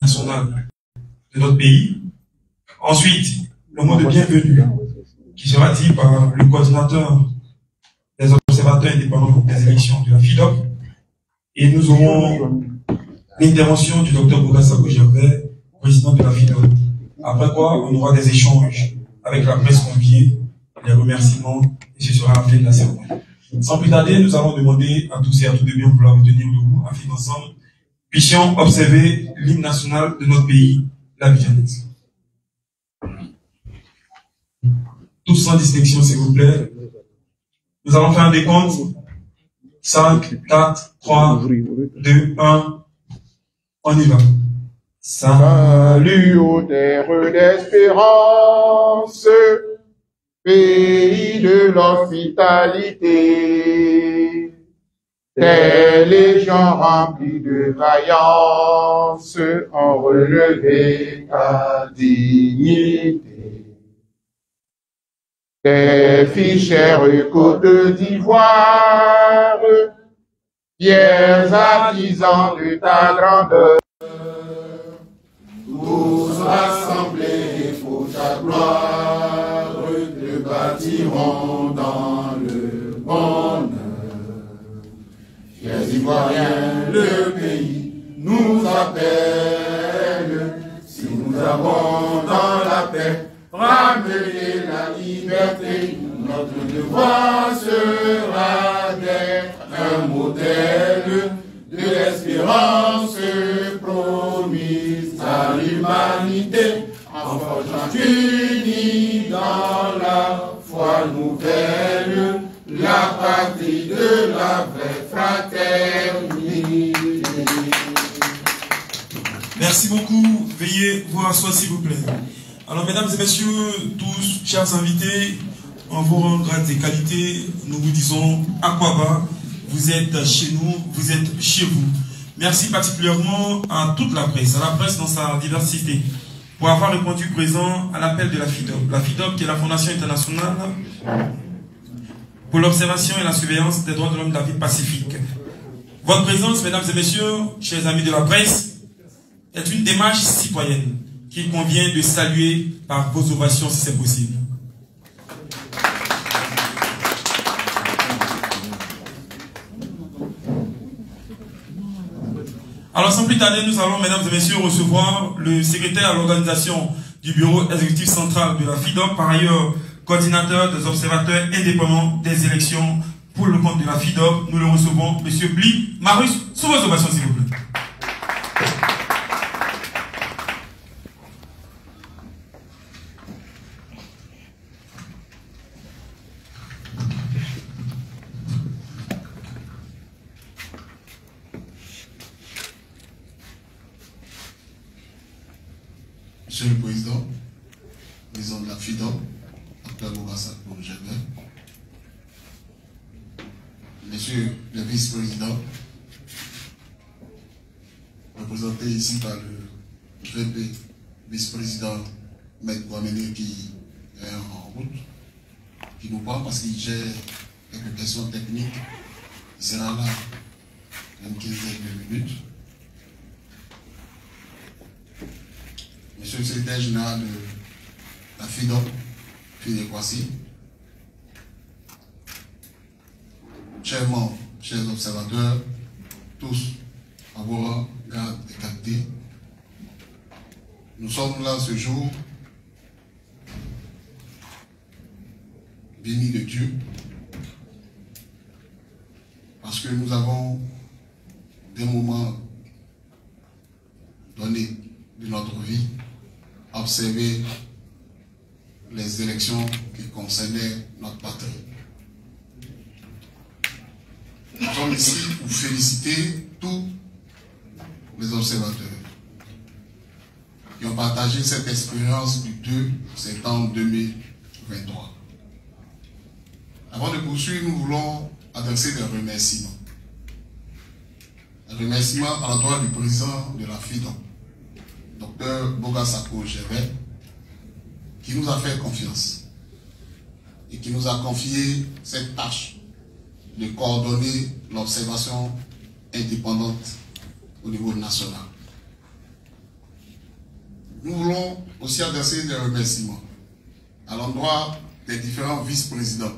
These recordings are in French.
nationale de notre pays. Ensuite, le mot de bienvenue qui sera dit par le coordinateur des observateurs indépendants des élections de la FIDOP. Et nous aurons l'intervention du docteur Boga Sako-Gervais, président de la FIDOP. Après quoi, on aura des échanges avec la presse conviée, les remerciements, et ce sera la fin de la cérémonie. Sans plus tarder, nous allons demander à tous et à toutes de bien vouloir vous tenir debout afin qu'ensemble puissions observer l'hymne national de notre pays, la Guyanaise. Tous sans distinction, s'il vous plaît. Nous allons faire un décompte. 5, 4, 3, 2, 1. On y va. Salut aux terres d'espérance, pays de l'hospitalité. Tes légions remplies de vaillance ont relevé ta dignité. Tes fichères côtes d'ivoire, fiers artisans de ta grandeur, tous rassemblés pour ta gloire, te bâtiront dans le bonheur. Fiers Ivoiriens, le pays nous appelle, si nous avons dans la paix ramener la liberté, notre devoir sera d'être un modèle de l'espérance promise à l'humanité, en forgeant unis dans la foi nouvelle, la patrie de la vraie fraternité. Merci beaucoup. Veuillez vous asseoir, s'il vous plaît. Alors, mesdames et messieurs, tous, chers invités, en vos rangs, grades et qualités, nous vous disons Akwaba, vous êtes chez nous, vous êtes chez vous. Merci particulièrement à toute la presse dans sa diversité, pour avoir répondu présent à l'appel de la FIDOP. La FIDOP, qui est la Fondation internationale pour l'observation et la surveillance des droits de l'homme de la vie pacifique. Votre présence, mesdames et messieurs, chers amis de la presse, est une démarche citoyenne qu'il convient de saluer par vos ovations si c'est possible. Alors sans plus tarder, nous allons, mesdames et messieurs, recevoir le secrétaire à l'organisation du bureau exécutif central de la FIDOP, par ailleurs coordinateur des observateurs indépendants des élections pour le compte de la FIDOP. Nous le recevons, M. Bli Marus, sous vos ovations s'il vous plaît. Monsieur le Président, président de la FIDOP, Dr Boga Sako-Gervais, Monsieur le vice-président, représenté ici par le VP vice-président Maître Guamene qui est en route, qui nous parle parce qu'il gère quelques questions techniques. Il sera là une quinzaine de minutes. Monsieur le secrétaire général de la FIDOP, Philippe Kwasi, chers membres, chers observateurs, tous, à vos rangs, gardes et qualités, nous sommes là ce jour, bénis de Dieu, parce que nous avons des moments donnés de notre vie, observer les élections qui concernaient notre patrie. Nous sommes ici pour féliciter tous les observateurs qui ont partagé cette expérience du 2 septembre 2023. Avant de poursuivre, nous voulons adresser des remerciements. Un remerciement à l'endroit du président de la FIDOP, Dr Boga Sako-Gervais, qui nous a fait confiance et qui nous a confié cette tâche de coordonner l'observation indépendante au niveau national. aussi adresser des remerciements à l'endroit des différents vice-présidents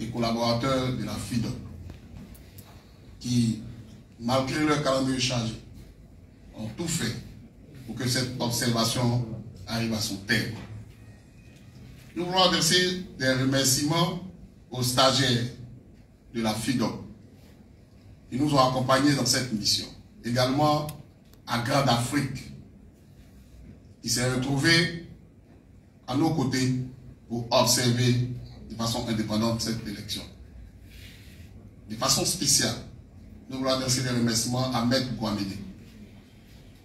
et collaborateurs de la FIDOC qui, malgré leur calendrier chargé, ont tout fait pour que cette observation arrive à son terme. Nous voulons adresser des remerciements aux stagiaires de la FIDOC qui nous ont accompagnés dans cette mission. Également à Grande Afrique qui s'est retrouvé à nos côtés pour observer de façon indépendante cette élection. De façon spéciale, nous voulons adresser des remerciements à Maître Guaméné,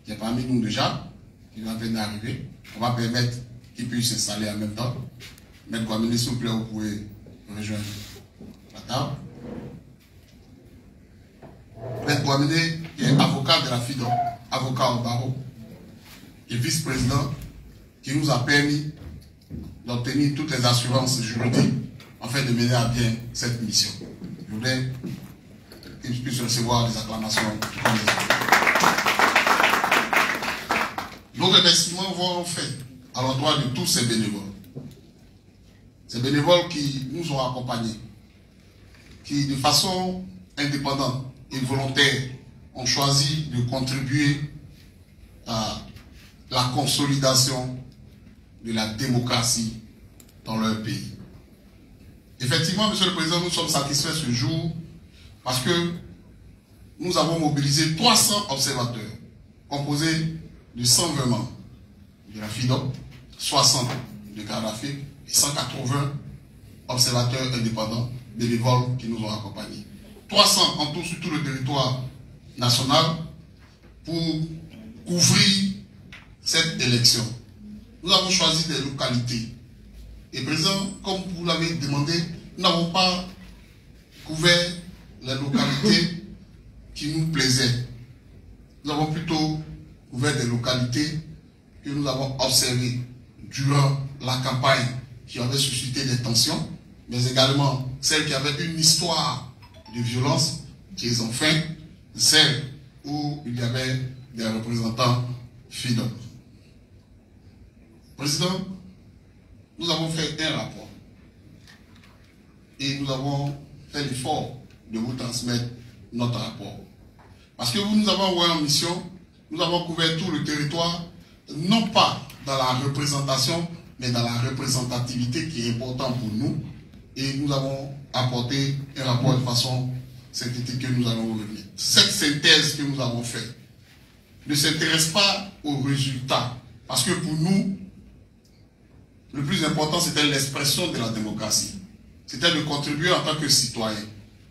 qui est parmi nous déjà, qui vient d'arriver. On va permettre qu'il puisse s'installer en même temps. Maître Guaméné, s'il vous plaît, vous pouvez rejoindre la table. Maître Guaméné, qui est avocat de la FIDOC, avocat au barreau, et vice-président, qui nous a permis d'obtenir toutes les assurances juridiques afin de mener à bien cette mission. Je voudrais qu'il puisse recevoir des acclamations comme les autres. Nos remerciements vont faits à l'endroit de tous ces bénévoles. Ces bénévoles qui nous ont accompagnés, qui de façon indépendante et volontaire ont choisi de contribuer à la consolidation de la démocratie dans leur pays. Effectivement, Monsieur le Président, nous sommes satisfaits ce jour parce que nous avons mobilisé 300 observateurs composés de 120 membres de la FIDOC, 60 de Grande Afrique et 180 observateurs indépendants, bénévoles qui nous ont accompagnés. 300 en tout sur tout le territoire national pour couvrir cette élection. Nous avons choisi des localités. Et Président, comme vous l'avez demandé, nous n'avons pas couvert les localités qui nous plaisaient. Nous avons plutôt couvert des localités que nous avons observées durant la campagne qui avait suscité des tensions, mais également celles qui avaient une histoire de violence, qui est enfin celles où il y avait des représentants FIDOC. Président, nous avons fait un rapport et nous avons fait l'effort de vous transmettre notre rapport. Parce que vous nous avez envoyé en mission, nous avons couvert tout le territoire, non pas dans la représentation, mais dans la représentativité qui est importante pour nous. Et nous avons apporté un rapport de façon synthétique que nous allons revenir. Cette synthèse que nous avons faite ne s'intéresse pas aux résultats. Parce que pour nous, le plus important, c'était l'expression de la démocratie. C'était de contribuer en tant que citoyen.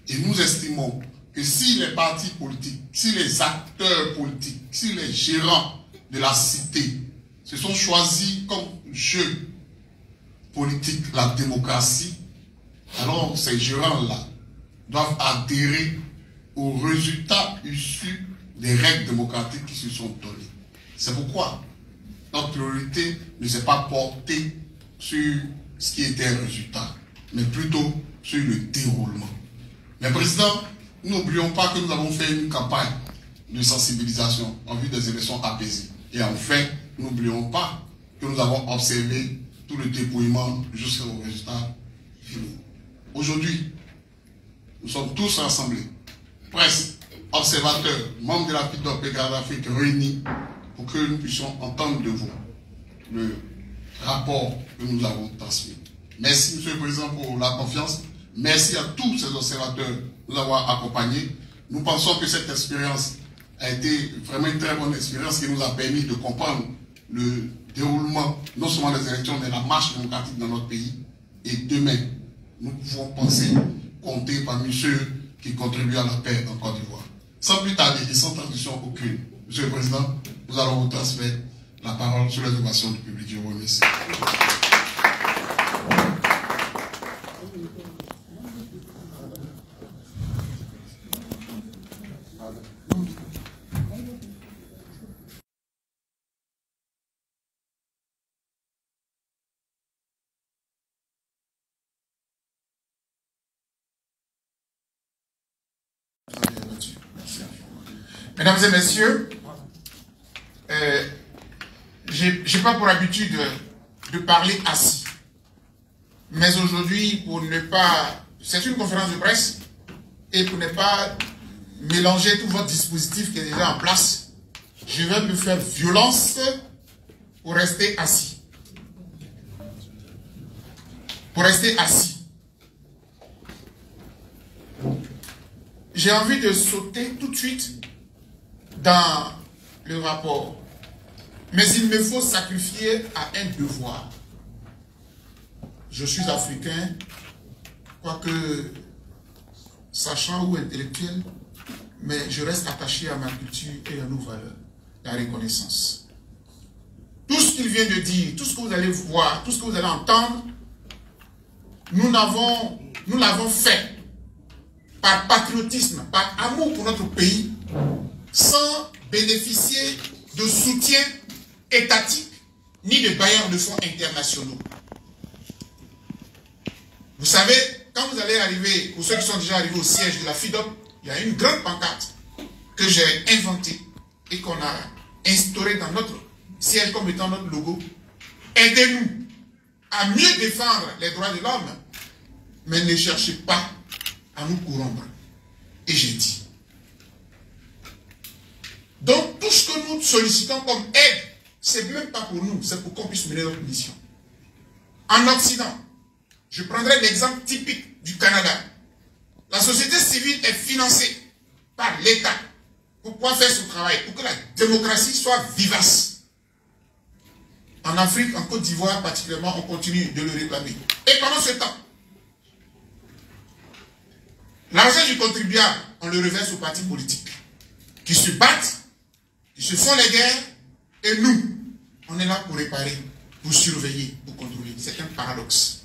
Et nous estimons que si les partis politiques, si les acteurs politiques, si les gérants de la cité se sont choisis comme jeu politique la démocratie, alors ces gérants-là doivent adhérer aux résultats issus des règles démocratiques qui se sont données. C'est pourquoi notre priorité ne s'est pas portée sur ce qui était un résultat, mais plutôt sur le déroulement. Mais Président, n'oublions pas que nous avons fait une campagne de sensibilisation en vue des élections apaisées. Et enfin, n'oublions pas que nous avons observé tout le dépouillement jusqu'au résultat final. Aujourd'hui, nous sommes tous rassemblés, presse, observateurs, membres de la FIDOC et Grande Afrique réunis pour que nous puissions entendre de vous le rapport que nous avons transmis. Merci, Monsieur le Président, pour la confiance. Merci à tous ces observateurs de nous avoir accompagnés. Nous pensons que cette expérience a été vraiment une très bonne expérience qui nous a permis de comprendre le déroulement, non seulement des élections, mais la marche démocratique dans notre pays. Et demain, nous pouvons penser, compter parmi ceux qui contribuent à la paix en Côte d'Ivoire. Sans plus tarder et sans transition aucune, Monsieur le Président, nous allons vous transmettre la parole sur les ovations du public. Je vous remercie. Mesdames et messieurs, j'ai pas pour habitude de parler assis. Mais aujourd'hui, pour ne pas... C'est une conférence de presse, et pour ne pas mélanger tout votre dispositif qui est déjà en place, je vais me faire violence pour rester assis. Pour rester assis. J'ai envie de sauter tout de suite dans le rapport. Mais il me faut sacrifier à un devoir. Je suis africain, quoique sachant ou intellectuel, mais je reste attaché à ma culture et à nos valeurs, la reconnaissance. Tout ce qu'il vient de dire, tout ce que vous allez voir, tout ce que vous allez entendre, nous l'avons fait par patriotisme, par amour pour notre pays, sans bénéficier de soutien étatique ni de bailleurs de fonds internationaux. Vous savez, quand vous allez arriver, pour ceux qui sont déjà arrivés au siège de la FIDOP, il y a une grande pancarte que j'ai inventée et qu'on a instaurée dans notre siège comme étant notre logo. Aidez-nous à mieux défendre les droits de l'homme, mais ne cherchez pas à nous corrompre. Et j'ai dit. Donc, tout ce que nous sollicitons comme aide, c'est même pas pour nous, c'est pour qu'on puisse mener notre mission. En Occident, je prendrai l'exemple typique du Canada. La société civile est financée par l'État pour pouvoir faire son travail, pour que la démocratie soit vivace. En Afrique, en Côte d'Ivoire particulièrement, on continue de le réclamer. Et pendant ce temps, l'argent du contribuable, on le reverse aux partis politiques qui se battent, qui se font les guerres, et nous, on est là pour réparer, pour surveiller, pour contrôler. C'est un paradoxe.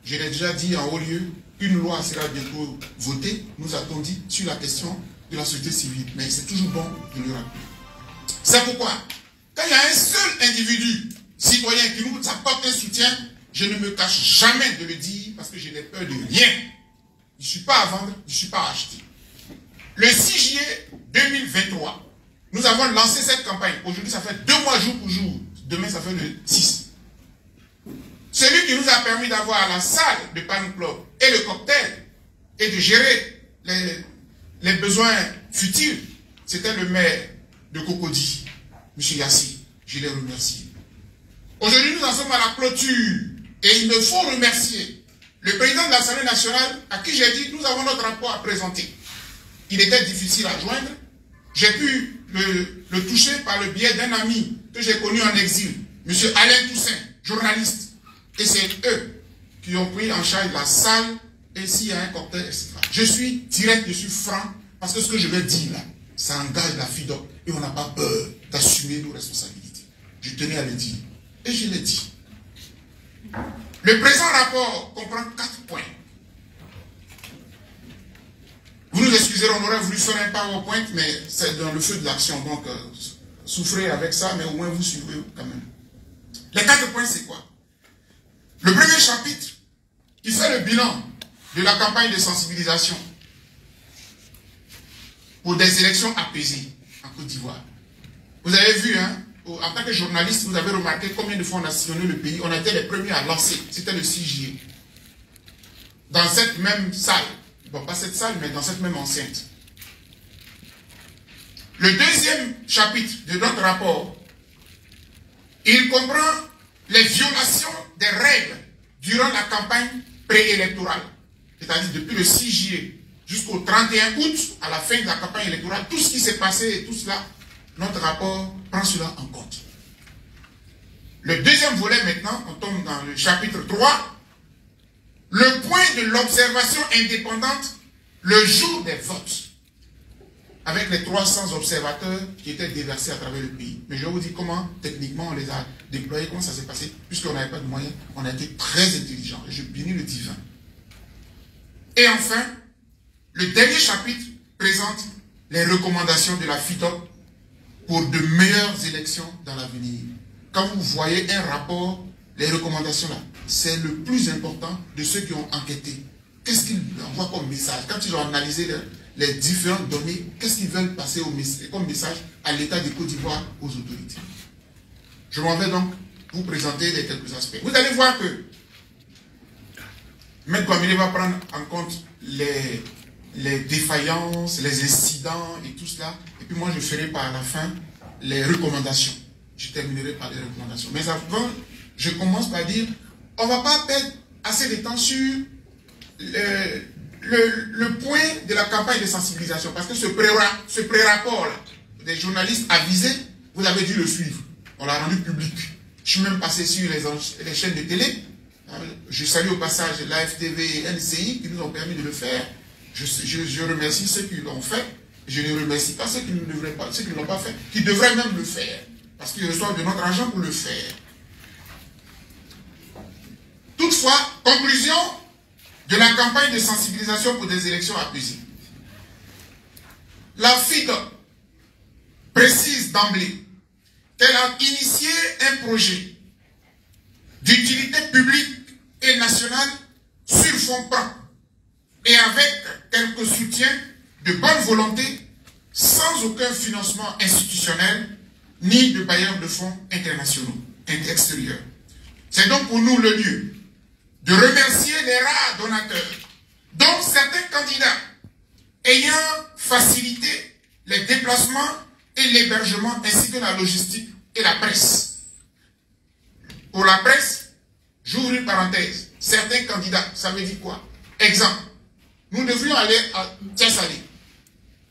Je l'ai déjà dit en haut lieu, une loi sera bientôt votée, nous a-t-on dit, sur la question de la société civile. Mais c'est toujours bon de le rappeler. C'est pourquoi, quand il y a un seul individu, citoyen, qui nous apporte un soutien, je ne me cache jamais de le dire parce que je n'ai peur de rien. Je ne suis pas à vendre, je ne suis pas à acheter. Le 6 juillet 2023, nous avons lancé cette campagne. Aujourd'hui, ça fait 2 mois jour pour jour. Demain, ça fait le 6. Celui qui nous a permis d'avoir la salle de Palm Club et le cocktail et de gérer les besoins futurs, c'était le maire de Cocody, M. Yassi. Je les remercie. Aujourd'hui, nous en sommes à la clôture et il me faut remercier le président de l'Assemblée nationale à qui j'ai dit nous avons notre rapport à présenter. Il était difficile à joindre. J'ai pu le toucher par le biais d'un ami que j'ai connu en exil, M. Alain Toussaint, journaliste. Et c'est eux qui ont pris en charge la salle et s'il y a un cocktail, etc. Je suis direct, je suis franc, parce que ce que je vais dire là, ça engage la FIDOP et on n'a pas peur d'assumer nos responsabilités. Je tenais à le dire. Et je l'ai dit. Le présent rapport comprend 4 points. Vous nous excusez, on aurait voulu faire un PowerPoint, mais c'est dans le feu de l'action. Donc, souffrez avec ça, mais au moins vous suivez quand même. Les 4 points, c'est quoi? Le premier chapitre, qui fait le bilan de la campagne de sensibilisation pour des élections apaisées en Côte d'Ivoire. Vous avez vu, hein, en tant que journaliste, vous avez remarqué combien de fois on a sillonné le pays. On a été les premiers à lancer. C'était le 6 juillet. Dans cette même salle. Bon, pas cette salle, mais dans cette même enceinte. Le deuxième chapitre de notre rapport, il comprend les violations des règles durant la campagne préélectorale. C'est-à-dire depuis le 6 juillet jusqu'au 31 août, à la fin de la campagne électorale, tout ce qui s'est passé et tout cela, notre rapport prend cela en compte. Le deuxième volet maintenant, on tombe dans le chapitre 3, le point de l'observation indépendante le jour des votes, avec les 300 observateurs qui étaient déversés à travers le pays. Mais je vais vous dire comment, techniquement, on les a déployés, comment ça s'est passé, puisqu'on n'avait pas de moyens, on a été très intelligents, et je bénis le divin. Et enfin, le dernier chapitre présente les recommandations de la FIDOP pour de meilleures élections dans l'avenir. Quand vous voyez un rapport, les recommandations là, c'est le plus important de ceux qui ont enquêté. Qu'est-ce qu'ils envoient comme message? Quand ils ont analysé les différentes données, qu'est-ce qu'ils veulent passer comme message à l'État de Côte d'Ivoire, aux autorités? Je m'en vais donc vous présenter quelques aspects. Vous allez voir que M. Kouameni va prendre en compte les défaillances, les incidents et tout cela. Et puis moi, je ferai par la fin les recommandations. Je terminerai par les recommandations. Mais avant, je commence par dire, on ne va pas perdre assez de temps sur le point de la campagne de sensibilisation. Parce que ce pré-rapport des journalistes avisés, vous avez dû le suivre. On l'a rendu public. Je suis même passé sur les chaînes de télé. Je salue au passage l'AFTV et NCI qui nous ont permis de le faire. Je remercie ceux qui l'ont fait. Je ne remercie pas ceux qui ne devraient pas, ceux qui ne l'ont pas fait, qui devraient même le faire. Parce qu'ils reçoivent de notre argent pour le faire. Toutefois, conclusion de la campagne de sensibilisation pour des élections apaisées. La FIDOP précise d'emblée qu'elle a initié un projet d'utilité publique et nationale sur fond propre et avec quelques soutiens de bonne volonté sans aucun financement institutionnel ni de bailleurs de fonds internationaux, extérieurs. C'est donc pour nous le lieu de remercier les rares donateurs, dont certains candidats ayant facilité les déplacements et l'hébergement ainsi que la logistique et la presse. Pour la presse, j'ouvre une parenthèse. Certains candidats, ça veut dire quoi? Exemple, nous devrions aller à Tiasalé.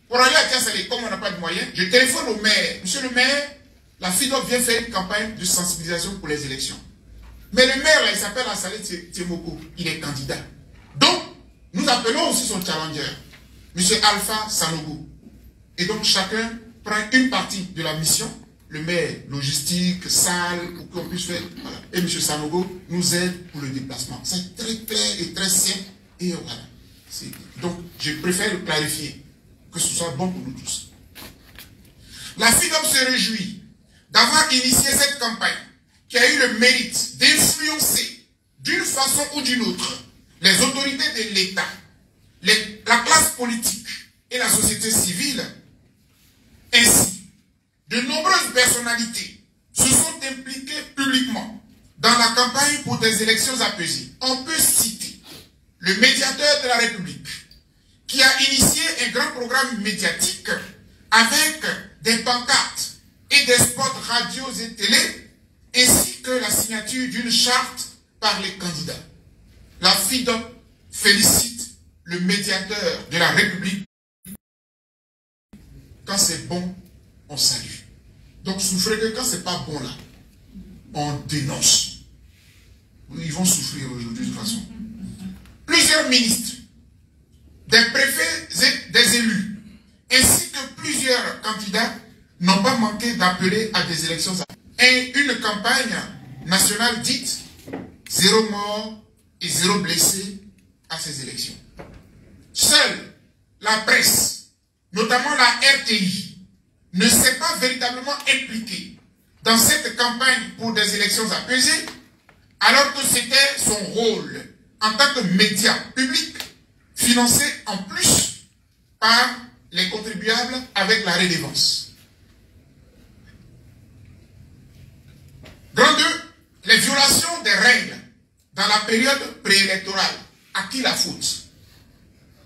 Pour aller à Tiasalé, comme on n'a pas de moyens, je téléphone au maire. Monsieur le maire, la FIDOP vient faire une campagne de sensibilisation pour les élections. Mais le maire, là, il s'appelle Assalé Tiemoko. Il est candidat. Donc, nous appelons aussi son challenger, monsieur Alpha Sanogo. Et donc, chacun prend une partie de la mission. Le maire, logistique, salle, pour qu'on puisse faire. Voilà. Et M. Sanogo nous aide pour le déplacement. C'est très clair et très simple. Et voilà. Donc, je préfère le clarifier, que ce soit bon pour nous tous. La FIDOP se réjouit d'avoir initié cette campagne qui a eu le mérite d'influencer d'une façon ou d'une autre les autorités de l'État, la classe politique et la société civile. Ainsi, de nombreuses personnalités se sont impliquées publiquement dans la campagne pour des élections apaisées. On peut citer le médiateur de la République, qui a initié un grand programme médiatique avec des pancartes et des spots radios et télé, ainsi que la signature d'une charte par les candidats. La FIDOP félicite le médiateur de la République. Quand c'est bon, on salue. Donc souffrez que quand c'est pas bon là, on dénonce. Ils vont souffrir aujourd'hui de toute façon. Plusieurs ministres, des préfets et des élus, ainsi que plusieurs candidats n'ont pas manqué d'appeler à des élections et une campagne nationale dite « Zéro mort et zéro blessé » à ces élections. Seule la presse, notamment la RTI, ne s'est pas véritablement impliquée dans cette campagne pour des élections apaisées, alors que c'était son rôle en tant que média public, financé en plus par les contribuables avec la redevance. Grand 2, les violations des règles dans la période préélectorale. À qui la faute?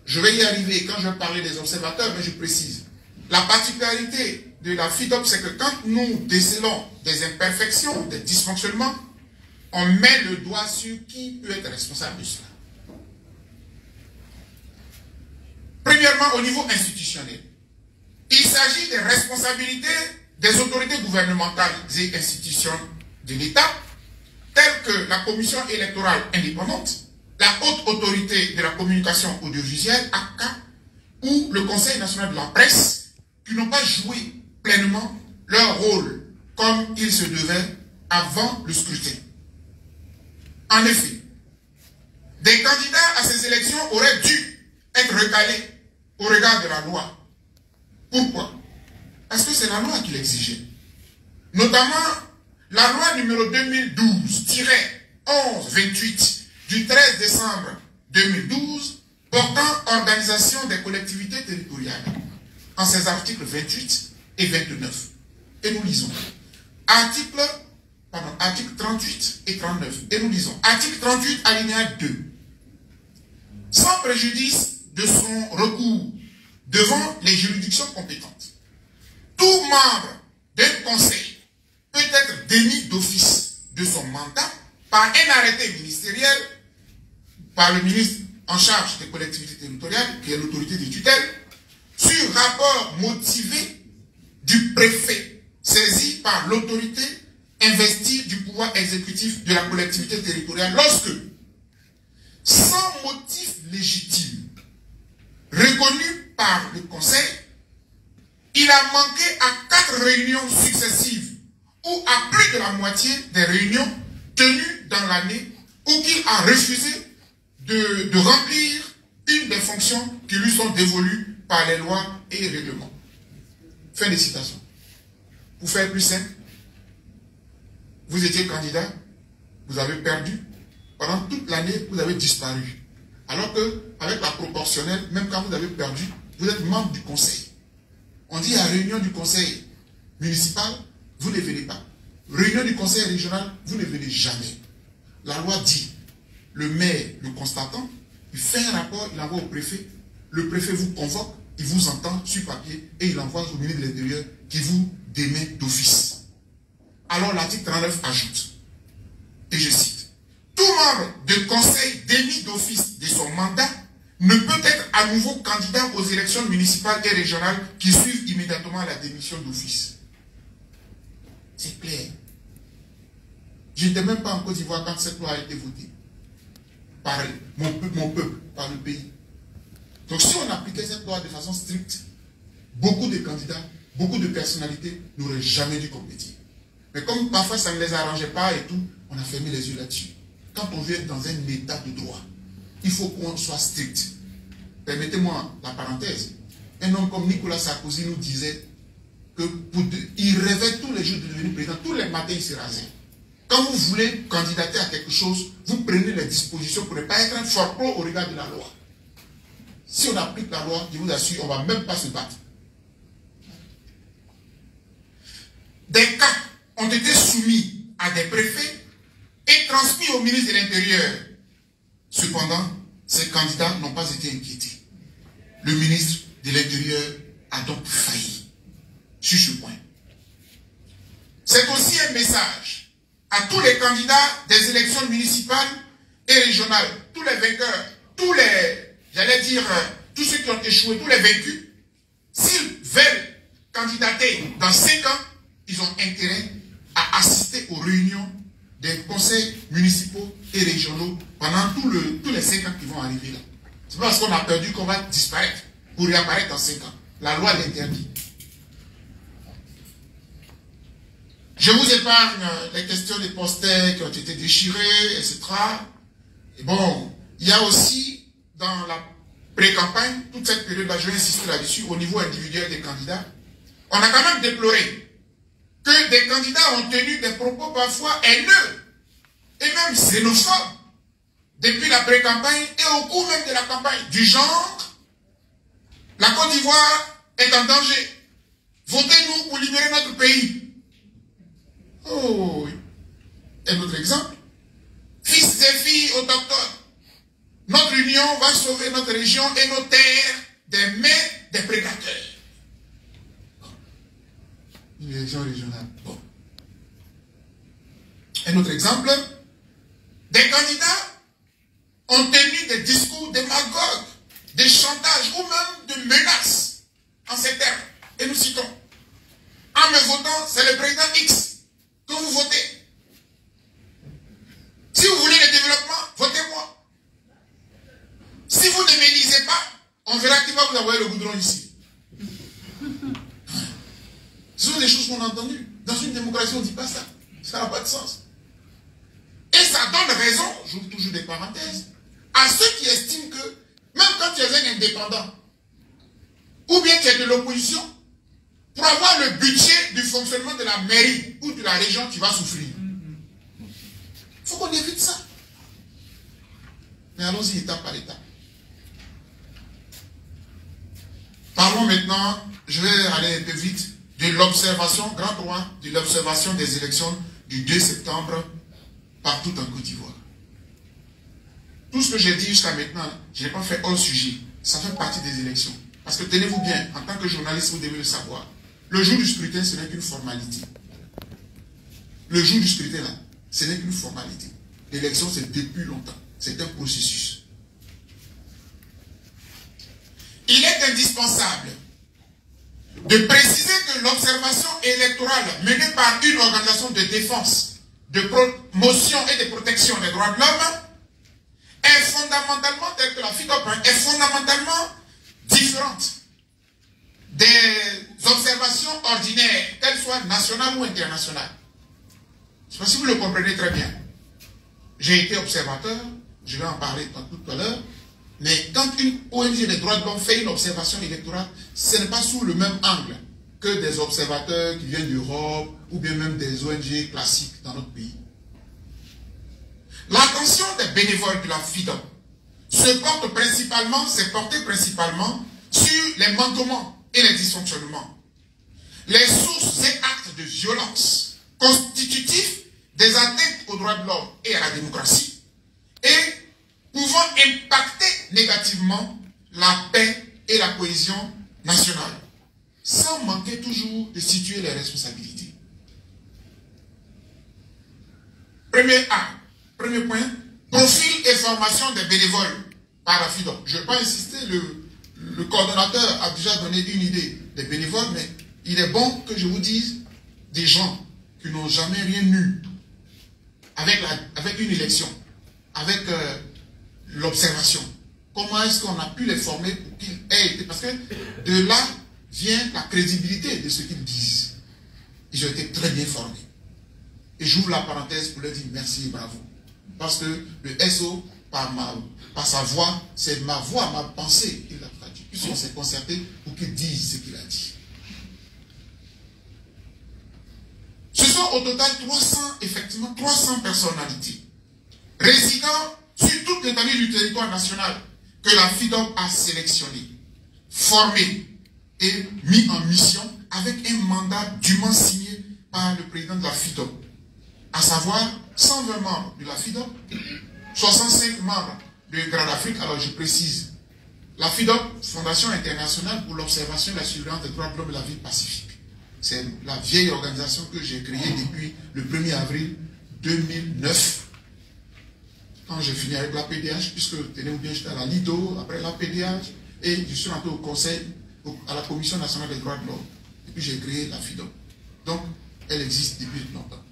Je vais y arriver quand je vais parler des observateurs, mais je précise. La particularité de la FIDOP, c'est que quand nous décelons des imperfections, des dysfonctionnements, on met le doigt sur qui peut être responsable de cela. Premièrement, au niveau institutionnel, il s'agit des responsabilités des autorités gouvernementales et institutions de l'État, telles que la Commission électorale indépendante, la Haute Autorité de la Communication Audiovisuelle, ACA, ou le Conseil national de la presse, qui n'ont pas joué pleinement leur rôle comme il se devait avant le scrutin. En effet, des candidats à ces élections auraient dû être recalés au regard de la loi. Pourquoi? Parce que c'est la loi qui l'exigeait. Notamment la loi numéro 2012-1128 du 13 décembre 2012 portant organisation des collectivités territoriales en ses articles 28 et 29. Et nous lisons. Article pardon, articles 38 et 39. Et nous disons, article 38, alinéa 2. Sans préjudice de son recours devant les juridictions compétentes, tout membre d'un conseil peut être démis d'office de son mandat par un arrêté ministériel, par le ministre en charge des collectivités territoriales, qui est l'autorité de tutelle, sur rapport motivé du préfet, saisi par l'autorité investie du pouvoir exécutif de la collectivité territoriale, lorsque, sans motif légitime, reconnu par le conseil, il a manqué à 4 réunions successives ou à plus de la moitié des réunions tenues dans l'année, ou qu'il a refusé de remplir une des fonctions qui lui sont dévolues par les lois et règlements. Fin de citation. Pour faire plus simple, vous étiez candidat, vous avez perdu, pendant toute l'année, vous avez disparu. Alors que, avec la proportionnelle, même quand vous avez perdu, vous êtes membre du conseil. On dit à la réunion du conseil municipal, vous ne venez pas. Réunion du conseil régional, vous ne venez jamais. La loi dit, le maire, le constatant, il fait un rapport, il envoie au préfet, le préfet vous convoque, il vous entend sur papier et il envoie au ministre de l'Intérieur qui vous démet d'office. Alors l'article 39 ajoute, et je cite, tout membre de conseil démis d'office de son mandat ne peut être à nouveau candidat aux élections municipales et régionales qui suivent immédiatement la démission d'office. C'est clair. Je n'étais même pas en Côte d'Ivoire quand cette loi a été votée. Par mon peuple, par le pays. Donc si on appliquait cette loi de façon stricte, beaucoup de candidats, beaucoup de personnalités n'auraient jamais dû compétir. Mais comme parfois ça ne les arrangeait pas et tout, on a fermé les yeux là-dessus. Quand on vient dans un état de droit, il faut qu'on soit strict. Permettez-moi la parenthèse. Un homme comme Nicolas Sarkozy nous disait qu'il rêvait tous les jours de devenir président. Tous les matins, il se rasait. Quand vous voulez candidater à quelque chose, vous prenez les dispositions pour ne pas être un forclos au regard de la loi. Si on applique la loi, je vous assure, on ne va même pas se battre. Des cas ont été soumis à des préfets et transmis au ministre de l'Intérieur. Cependant, ces candidats n'ont pas été inquiétés. Le ministre de l'Intérieur a donc failli sur ce point. C'est aussi un message à tous les candidats des élections municipales et régionales, tous les vainqueurs, tous les, j'allais dire, tous ceux qui ont échoué, tous les vaincus, s'ils veulent candidater dans 5 ans, ils ont intérêt à assister aux réunions des conseils municipaux et régionaux pendant tous les 5 ans qui vont arriver là. C'est pas parce qu'on a perdu qu'on va disparaître pour réapparaître dans 5 ans. La loi l'interdit. Je vous épargne les questions des posters qui ont été déchirés, etc. Et bon, il y a aussi dans la pré-campagne, toute cette période-là, je vais insister là-dessus, au niveau individuel des candidats, on a quand même déploré que des candidats ont tenu des propos parfois haineux et même xénophobes depuis la pré-campagne et au cours même de la campagne, du genre, la Côte d'Ivoire est en danger. Votez-nous pour libérer notre pays. Oh, un autre exemple. Fils et filles autochtones, notre union va sauver notre région et nos terres des mains des prédateurs. Une région régionale. Bon. Un autre exemple. Des candidats ont tenu des discours démagogues, des chantages ou même de menaces en ces termes. Et nous citons. En me votant, c'est le président X que vous votez. Si vous voulez le développement, votez-moi. Si vous ne m'élisez pas, on verra qui va vous envoyer le goudron ici. Ce sont des choses qu'on a entendues. Dans une démocratie, on ne dit pas ça. Ça n'a pas de sens. Et ça donne raison, j'ouvre toujours des parenthèses, à ceux qui estiment que, même quand tu es un indépendant, ou bien tu es de l'opposition, pour avoir le budget du fonctionnement de la mairie ou de la région, tu vas souffrir. Il faut qu'on évite ça. Mais allons-y étape par étape. Parlons maintenant, je vais aller un peu vite, de l'observation, grand droit, de l'observation des élections du 2 septembre partout en Côte d'Ivoire. Tout ce que j'ai dit jusqu'à maintenant, je n'ai pas fait hors sujet. Ça fait partie des élections. Parce que tenez-vous bien, en tant que journaliste, vous devez le savoir. Le jour du scrutin, ce n'est qu'une formalité. Le jour du scrutin, là, ce n'est qu'une formalité. L'élection, c'est depuis longtemps. C'est un processus. Il est indispensable de préciser que l'observation électorale menée par une organisation de défense, de promotion et de protection des droits de l'homme est fondamentalement, telle que la FIDOP, est fondamentalement différente des observations ordinaires, qu'elles soient nationales ou internationales. Je ne sais pas si vous le comprenez très bien. J'ai été observateur, je vais en parler tout à l'heure, mais quand une ONG des droits de l'homme fait une observation électorale, ce n'est pas sous le même angle que des observateurs qui viennent d'Europe ou bien même des ONG classiques dans notre pays. L'attention des bénévoles de la FIDOP s'est portée principalement sur les manquements et les dysfonctionnements, les sources et actes de violence constitutifs des atteintes aux droits de l'homme et à la démocratie et pouvant impacter négativement la paix et la cohésion nationale, sans manquer toujours de situer les responsabilités. Premier point, profil et formation des bénévoles par la FIDOP. Je ne vais pas insister, le coordonnateur a déjà donné une idée des bénévoles, mais il est bon que je vous dise des gens qui n'ont jamais rien eu avec une élection, avec l'observation. Comment est-ce qu'on a pu les former pour qu'ils aient été... Parce que de là vient la crédibilité de ce qu'ils disent. Ils ont été très bien formés. Et j'ouvre la parenthèse pour leur dire merci et bravo. Parce que le SO, par sa voix, c'est ma voix, ma pensée qu'il a traduit. Puisqu'on s'est concerté pour qu'il dise ce qu'il a dit. Ce sont au total 300 personnalités résidant sur toute l'étendue du territoire national que la FIDOP a sélectionné, formé et mis en mission avec un mandat dûment signé par le président de la FIDOP, à savoir 120 membres de la FIDOP, 65 membres de Grande Afrique. Alors je précise, la FIDOP, Fondation internationale pour l'observation et la surveillance des droits de l'homme et la vie pacifique. C'est la vieille organisation que j'ai créée depuis le 1er avril 2009. Quand j'ai fini avec la PDH, puisque tenez-vous bien, j'étais à la LIDO, après la PDH, et je suis rentré au Conseil, à la Commission nationale des droits de l'homme. Et puis j'ai créé la FIDOP. Donc, elle existe depuis longtemps.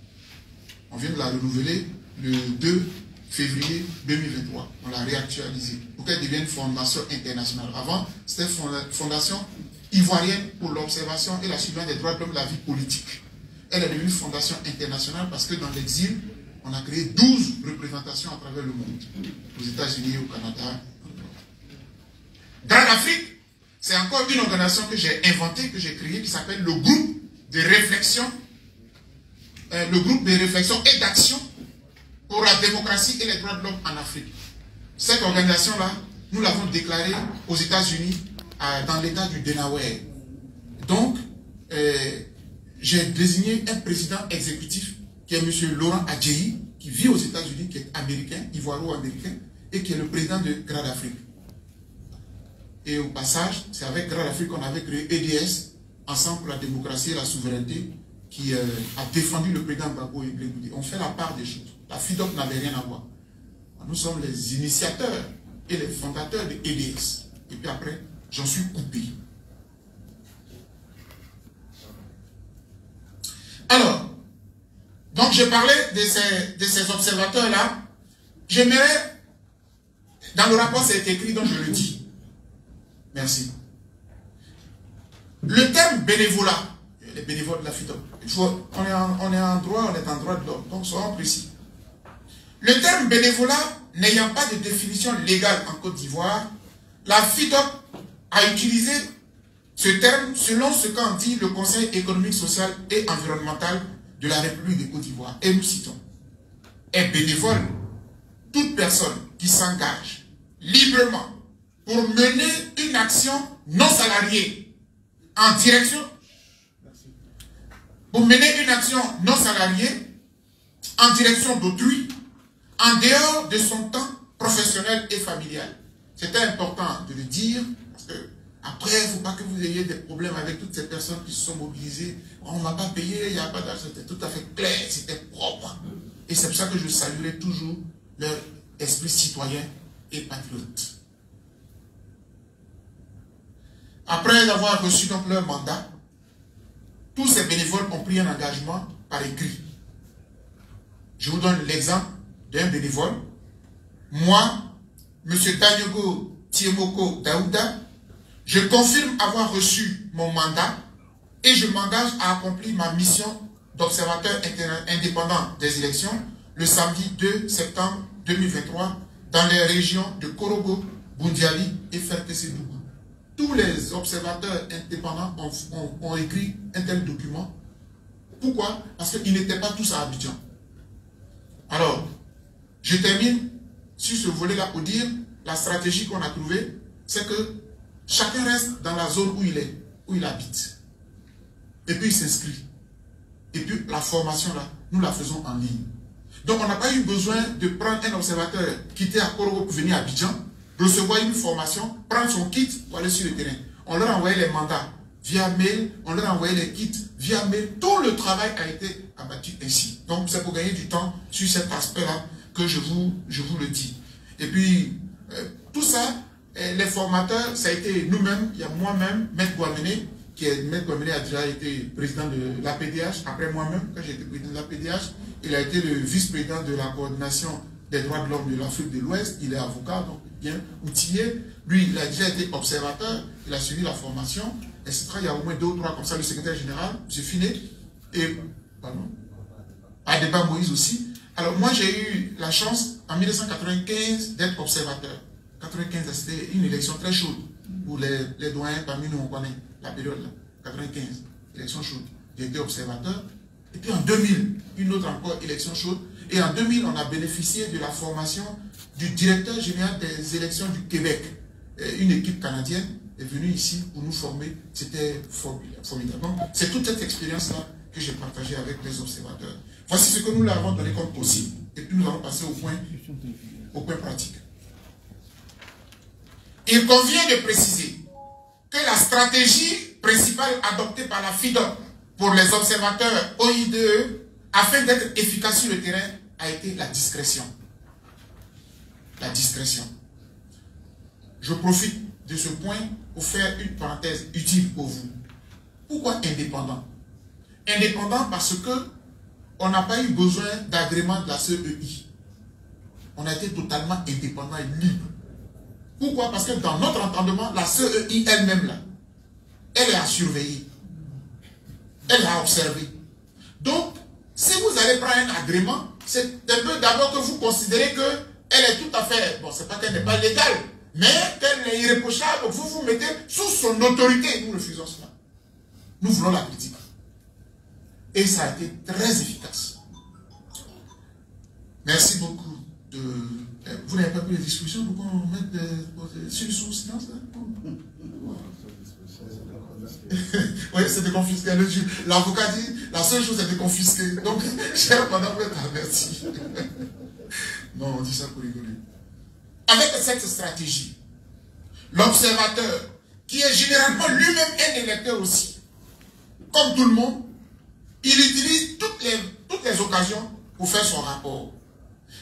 On vient de la renouveler le 2 février 2023. On l'a réactualisée pour qu'elle devienne fondation internationale. Avant, c'était fondation ivoirienne pour l'observation et la surveillance des droits de l'homme et la vie politique. Elle est devenue fondation internationale parce que dans l'exil, on a créé 12 représentations à travers le monde, aux États-Unis, au Canada. Grande Afrique, c'est encore une organisation que j'ai inventée, que j'ai créée, qui s'appelle le groupe de réflexion, et d'action pour la démocratie et les droits de l'homme en Afrique. Cette organisation-là, nous l'avons déclarée aux États-Unis, dans l'état du Delaware. Donc, j'ai désigné un président exécutif qui est M. Laurent Adjeyi, qui vit aux États-Unis, qui est américain, ivoiro-américain, et qui est le président de Grande Afrique. Et au passage, c'est avec Grande Afrique qu'on avait créé EDS, Ensemble pour la démocratie et la souveraineté, qui a défendu le président Gbagbo et Glegoudi. On fait la part des choses. La FIDOP n'avait rien à voir. Nous sommes les initiateurs et les fondateurs de EDS. Et puis après, j'en suis coupé. Alors, donc je parlais de ces observateurs-là. J'aimerais, dans le rapport c'est écrit, donc je le dis. Merci. Le terme bénévolat, les bénévoles de la FIDOP, on est en droit de l'homme, donc soyons précis. Le terme bénévolat n'ayant pas de définition légale en Côte d'Ivoire, la FIDOP a utilisé ce terme selon ce qu'en dit le Conseil économique, social et environnemental de la République de Côte d'Ivoire. Et nous citons, est bénévole toute personne qui s'engage librement pour mener une action non salariée en direction, en direction d'autrui, en dehors de son temps professionnel et familial. C'était important de le dire, parce que après, il ne faut pas que vous ayez des problèmes avec toutes ces personnes qui se sont mobilisées. On ne m'a pas payé, il n'y a pas d'argent. C'était tout à fait clair, c'était propre. Et c'est pour ça que je saluerai toujours leur esprit citoyen et patriote. Après avoir reçu donc leur mandat, tous ces bénévoles ont pris un engagement par écrit. Je vous donne l'exemple d'un bénévole. Moi, M. Tanyogo Tiemoko Daouda, je confirme avoir reçu mon mandat et je m'engage à accomplir ma mission d'observateur indépendant des élections le samedi 2 septembre 2023 dans les régions de Korogo, Bundiali et Ferkessédougou. Tous les observateurs indépendants ont écrit un tel document. Pourquoi? Parce qu'ils n'étaient pas tous à Abidjan. Alors, je termine sur ce volet-là pour dire la stratégie qu'on a trouvée, c'est que chacun reste dans la zone où il habite. Et puis il s'inscrit. Et puis la formation là, nous la faisons en ligne. Donc on n'a pas eu besoin de prendre un observateur qui était à Korogo pour venir à Abidjan, recevoir une formation, prendre son kit pour aller sur le terrain. On leur envoyait les mandats via mail, on leur envoyait les kits via mail. Tout le travail a été abattu ainsi. Donc c'est pour gagner du temps sur cet aspect-là que je vous le dis. Et puis tout ça, les formateurs, ça a été nous-mêmes, il y a moi-même, Maître Guamené, Maître Guamené a déjà été président de l'APDH, après moi-même, quand j'ai été président de l'APDH, il a été le vice-président de la coordination des droits de l'homme de l'Afrique de l'Ouest, il est avocat, donc bien outillé. Lui, il a déjà été observateur, il a suivi la formation, etc. Il y a au moins 2 ou 3 comme ça, le secrétaire général, M. Finet, et, pardon, Adeba Moïse aussi. Alors moi, j'ai eu la chance, en 1995, d'être observateur. 95, c'était une élection très chaude pour les doyens parmi nous, on connaît la période là, 95, élection chaude. J'ai été observateur. Et puis en 2000, une autre encore élection chaude. Et en 2000, on a bénéficié de la formation du directeur général des élections du Québec. Une équipe canadienne est venue ici pour nous former. C'était formidable. Donc, c'est toute cette expérience-là que j'ai partagée avec les observateurs. Voici ce que nous leur avons donné comme possible. Et puis nous allons passer au point pratique. Il convient de préciser que la stratégie principale adoptée par la FIDOC pour les observateurs OIDE afin d'être efficace sur le terrain a été la discrétion. La discrétion. Je profite de ce point pour faire une parenthèse utile pour vous. Pourquoi indépendant? Indépendant parce que on n'a pas eu besoin d'agrément de la CEI. On a été totalement indépendant et libre. Pourquoi? Parce que dans notre entendement, la CEI elle-même, là, elle est à surveiller. Elle est à observer. Donc, si vous allez prendre un agrément, c'est un peu d'abord que vous considérez qu'elle est tout à fait, bon, c'est pas qu'elle n'est pas légale, mais qu'elle est irréprochable. Vous vous mettez sous son autorité. Nous refusons cela. Nous voulons la critique. Et ça a été très efficace. Merci beaucoup. Vous n'avez pas pris les discussions pour qu'on mette sous silence là? Oui, c'est de confisquer. L'avocat dit, la seule chose c'est de confisquer. Donc, cher madame, merci. Non, on dit ça pour rigoler. Avec cette stratégie, l'observateur, qui est généralement lui-même un électeur aussi, comme tout le monde, il utilise toutes les occasions pour faire son rapport.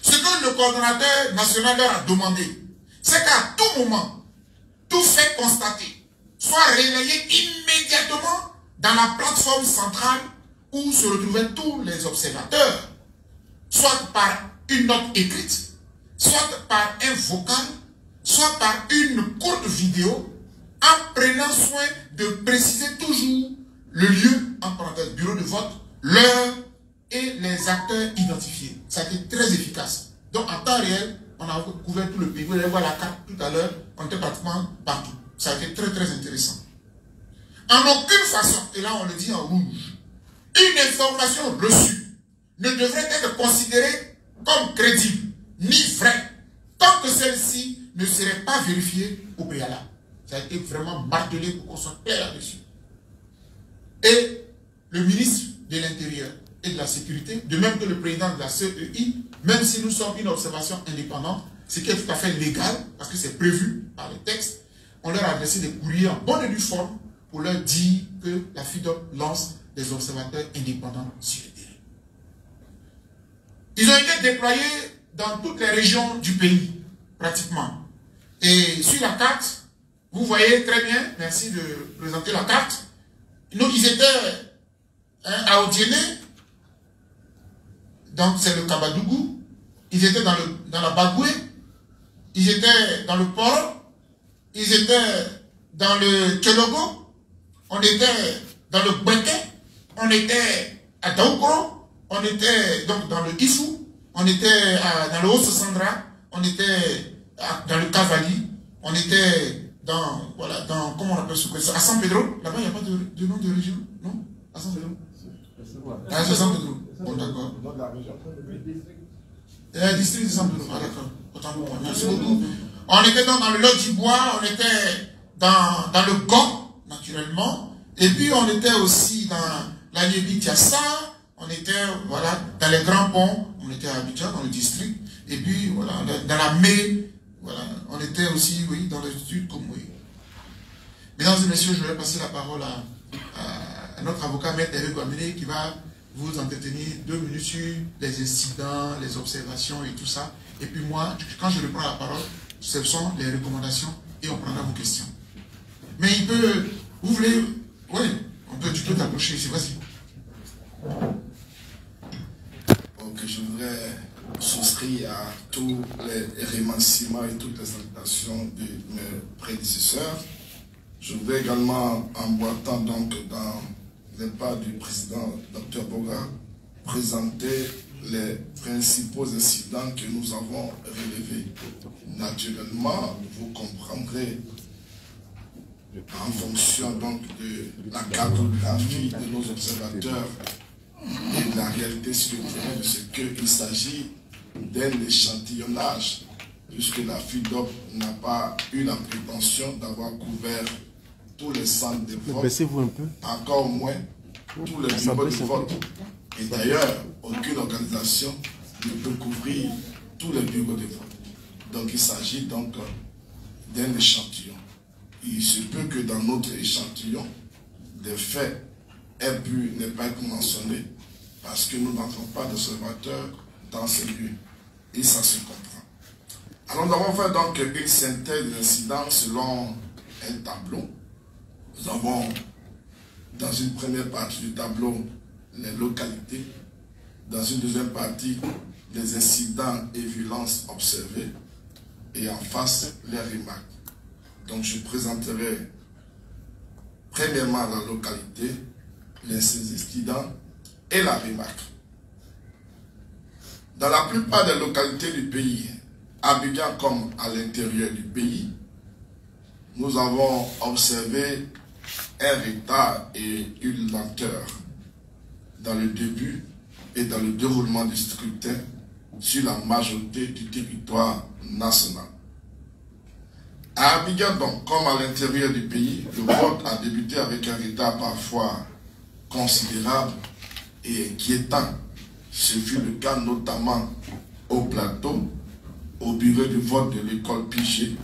Ce que le coordonnateur national leur a demandé, c'est qu'à tout moment, tout fait constaté soit relayé immédiatement dans la plateforme centrale où se retrouvaient tous les observateurs, soit par une note écrite, soit par un vocal, soit par une courte vidéo, en prenant soin de préciser toujours le lieu, en parenthèse, bureau de vote, l'heure et les acteurs identifiés. Ça a été très efficace. Donc en temps réel, on a couvert tout le pays. Vous allez voir la carte tout à l'heure, on était pratiquement partout. Ça a été très très intéressant. En aucune façon, et là on le dit en rouge, une information reçue ne devrait être considérée comme crédible, ni vraie, tant que celle-ci ne serait pas vérifiée au préalable. Ça a été vraiment martelé pour qu'on soit clair là-dessus. Et le ministre de l'Intérieur, et de la sécurité, de même que le président de la CEI, même si nous sommes une observation indépendante, ce qui est tout à fait légal, parce que c'est prévu par les textes, on leur a adressé des courriers en bonne et due forme pour leur dire que la FIDOP lance des observateurs indépendants sur le terrain. Ils ont été déployés dans toutes les régions du pays, pratiquement. Et sur la carte, vous voyez très bien, merci de présenter la carte, ils étaient à Odiéné, donc c'est le Kabadougou, ils étaient dans la Bagoué, ils étaient dans le Port, ils étaient dans le Tchelogo, on était dans le Bouéké, on était à Daoukro, on était donc dans le Ifou, on était dans le Haut-Sassandra, on était dans le Cavali, on était dans, voilà, dans, comment on appelle ça, à San Pedro, là-bas il n'y a pas de nom de région, non? À San Pedro? Ah, c'est San Pedro, bon d'accord. Le district de San Pedro, ah d'accord, autant pour moi, merci beaucoup. On était donc dans le Lot-du-Bois, on était dans le Gand, naturellement, et puis on était aussi dans la Lébi-Tiassa, on était, voilà, dans les grands ponts, on était à Abidjan, dans le district, et puis, voilà, dans la Mé, voilà, on était aussi, oui, dans le sud comme oui. Mesdames et messieurs, je vais passer la parole à notre avocat, Maître Hervé Kouamene, qui va vous entretenir 2 minutes sur les incidents, les observations et tout ça. Et puis moi, quand je reprends la parole, ce sont les recommandations et on prendra vos questions. Mais il peut, vous voulez, oui, tu peux t'approcher ici, vas-y. Donc je voudrais souscrire à tous les remerciements et toutes les salutations de mes prédécesseurs. Je voudrais également, en boitant donc dans les pas du président Dr Boga, présenter les principaux incidents que nous avons relevés. Naturellement, vous comprendrez en fonction donc de la cartographie de nos observateurs et de la réalité sur le terrain de ce qu'il s'agit d'un échantillonnage, puisque la FIDOP n'a pas eu la prétention d'avoir couvert tous les centres de vote, encore moins tous les bureaux de vote. Et d'ailleurs, aucune organisation ne peut couvrir tous les bureaux de vote. Donc il s'agit donc d'un échantillon. Il se peut que dans notre échantillon, des faits aient pu ne pas être mentionnés parce que nous n'entrons pas d'observateurs dans ces lieux. Et ça se comprend. Alors nous avons fait donc une synthèse d'incidents selon un tableau. Nous avons dans une première partie du tableau les localités, dans une deuxième partie les incidents et violences observés et en face les remarques. Donc je présenterai premièrement la localité, les incidents et la remarque. Dans la plupart des localités du pays, à Abidjan comme à l'intérieur du pays, nous avons observé un retard et une lenteur dans le début et dans le déroulement du scrutin sur la majorité du territoire national. À Abidjan, donc, comme à l'intérieur du pays, le vote a débuté avec un retard parfois considérable et inquiétant. Ce fut le cas notamment au plateau, au bureau de vote de l'école Piché,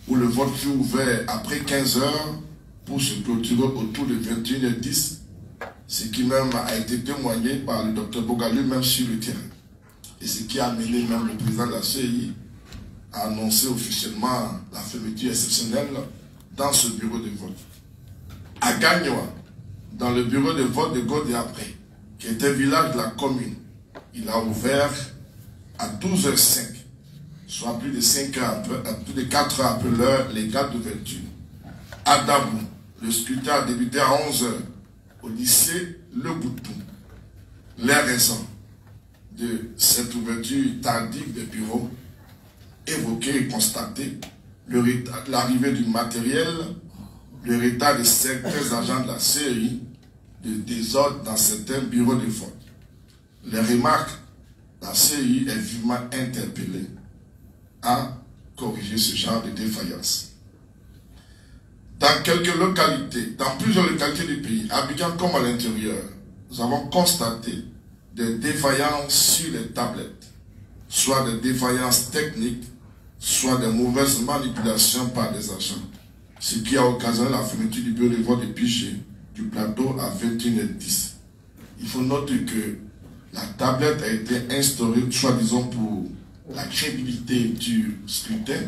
où le vote fut ouvert après 15 heures pour se clôturer autour de 21h10, ce qui même a été témoigné par le Dr Boga lui-même sur le terrain. Et ce qui a amené même le président de la CEI à annoncer officiellement la fermeture exceptionnelle dans ce bureau de vote. À Gagnoa, dans le bureau de vote de Godé-Après, qui était village de la commune, il a ouvert à 12h05, soit plus de 5 heures après, plus de 4 heures après l'heure légale d'ouverture. À Dabou, le scrutin a débuté à 11h au lycée Le Boutou. Les raisons de cette ouverture tardive des bureaux évoquées et constatées, l'arrivée du matériel, le retard de certains agents de la CEI, de désordre dans certains bureaux de vote. Les remarques, la CEI est vivement interpellée à corriger ce genre de défaillance. Dans quelques localités, dans plusieurs localités du pays, à Abidjan comme à l'intérieur, nous avons constaté des défaillances sur les tablettes, soit des défaillances techniques, soit des mauvaises manipulations par des agents, ce qui a occasionné la fermeture du bureau de vote de Pigé du plateau à 21h10. Il faut noter que la tablette a été instaurée, soi-disant pour la crédibilité du scrutin,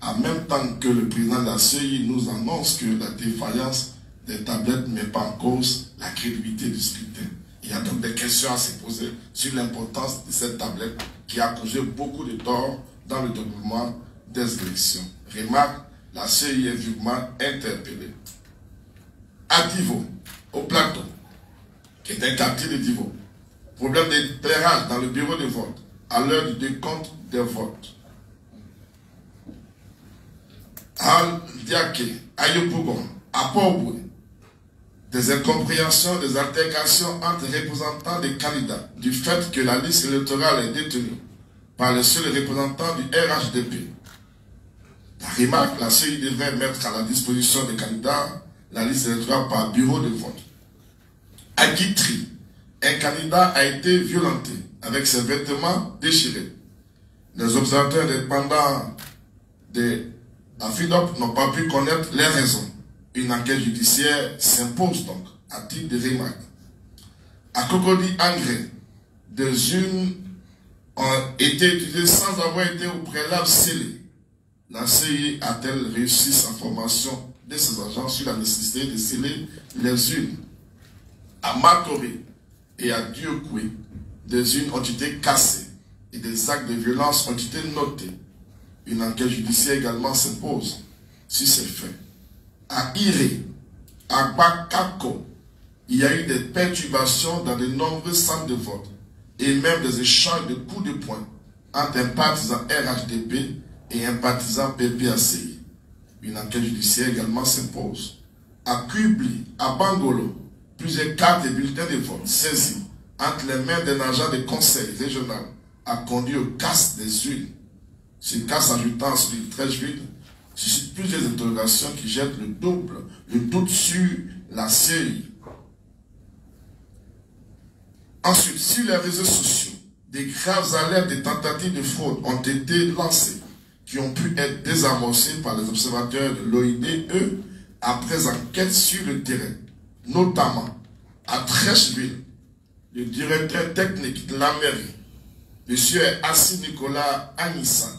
en même temps que le président de la CEI nous annonce que la défaillance des tablettes ne met pas en cause la crédibilité du scrutin. Il y a donc des questions à se poser sur l'importance de cette tablette qui a causé beaucoup de torts dans le déroulement des élections. Remarque, la CEI est vivement interpellée. À Divo, au plateau, qui est un quartier de Divo, problème d'éclairage dans le bureau de vote à l'heure du décompte des votes. Al Diake, Ayopougon, à Port-Boué, des incompréhensions, des altercations entre représentants des candidats du fait que la liste électorale est détenue par le seul représentant du RHDP. La remarque, la CEI devrait mettre à la disposition des candidats la liste électorale par bureau de vote. À Guitry, un candidat a été violenté avec ses vêtements déchirés. Les observateurs indépendants de la FIDOP n'ont pas pu connaître les raisons. Une enquête judiciaire s'impose donc à titre de remarque. À Cocody Engrais, des urnes ont été utilisées sans avoir été au préalable scellées. La CEI a-t-elle réussi sa formation de ses agents sur la nécessité de sceller les urnes? À Matoré et à Diokoué, des urnes ont été cassées et des actes de violence ont été notés. Une enquête judiciaire également s'impose sur ces faits. À Iré, à Bakako, il y a eu des perturbations dans de nombreux centres de vote et même des échanges de coups de poing entre un partisan RHDP et un partisan PPACI. Une enquête judiciaire également s'impose. À Kubli, à Bangolo, plusieurs cartes et bulletins de vote saisis entre les mains d'un agent de conseil régional a conduit au casse des urnes. Ce cas s'ajoutant à celui du 13 juillet suscite plusieurs interrogations qui jettent le doute sur la CEI. Ensuite, sur les réseaux sociaux, des graves alertes de tentatives de fraude ont été lancées, qui ont pu être désamorcées par les observateurs de l'OIDE après enquête sur le terrain, notamment à Trècheville, le directeur technique de la mairie, M. Assis Nicolas Anissan,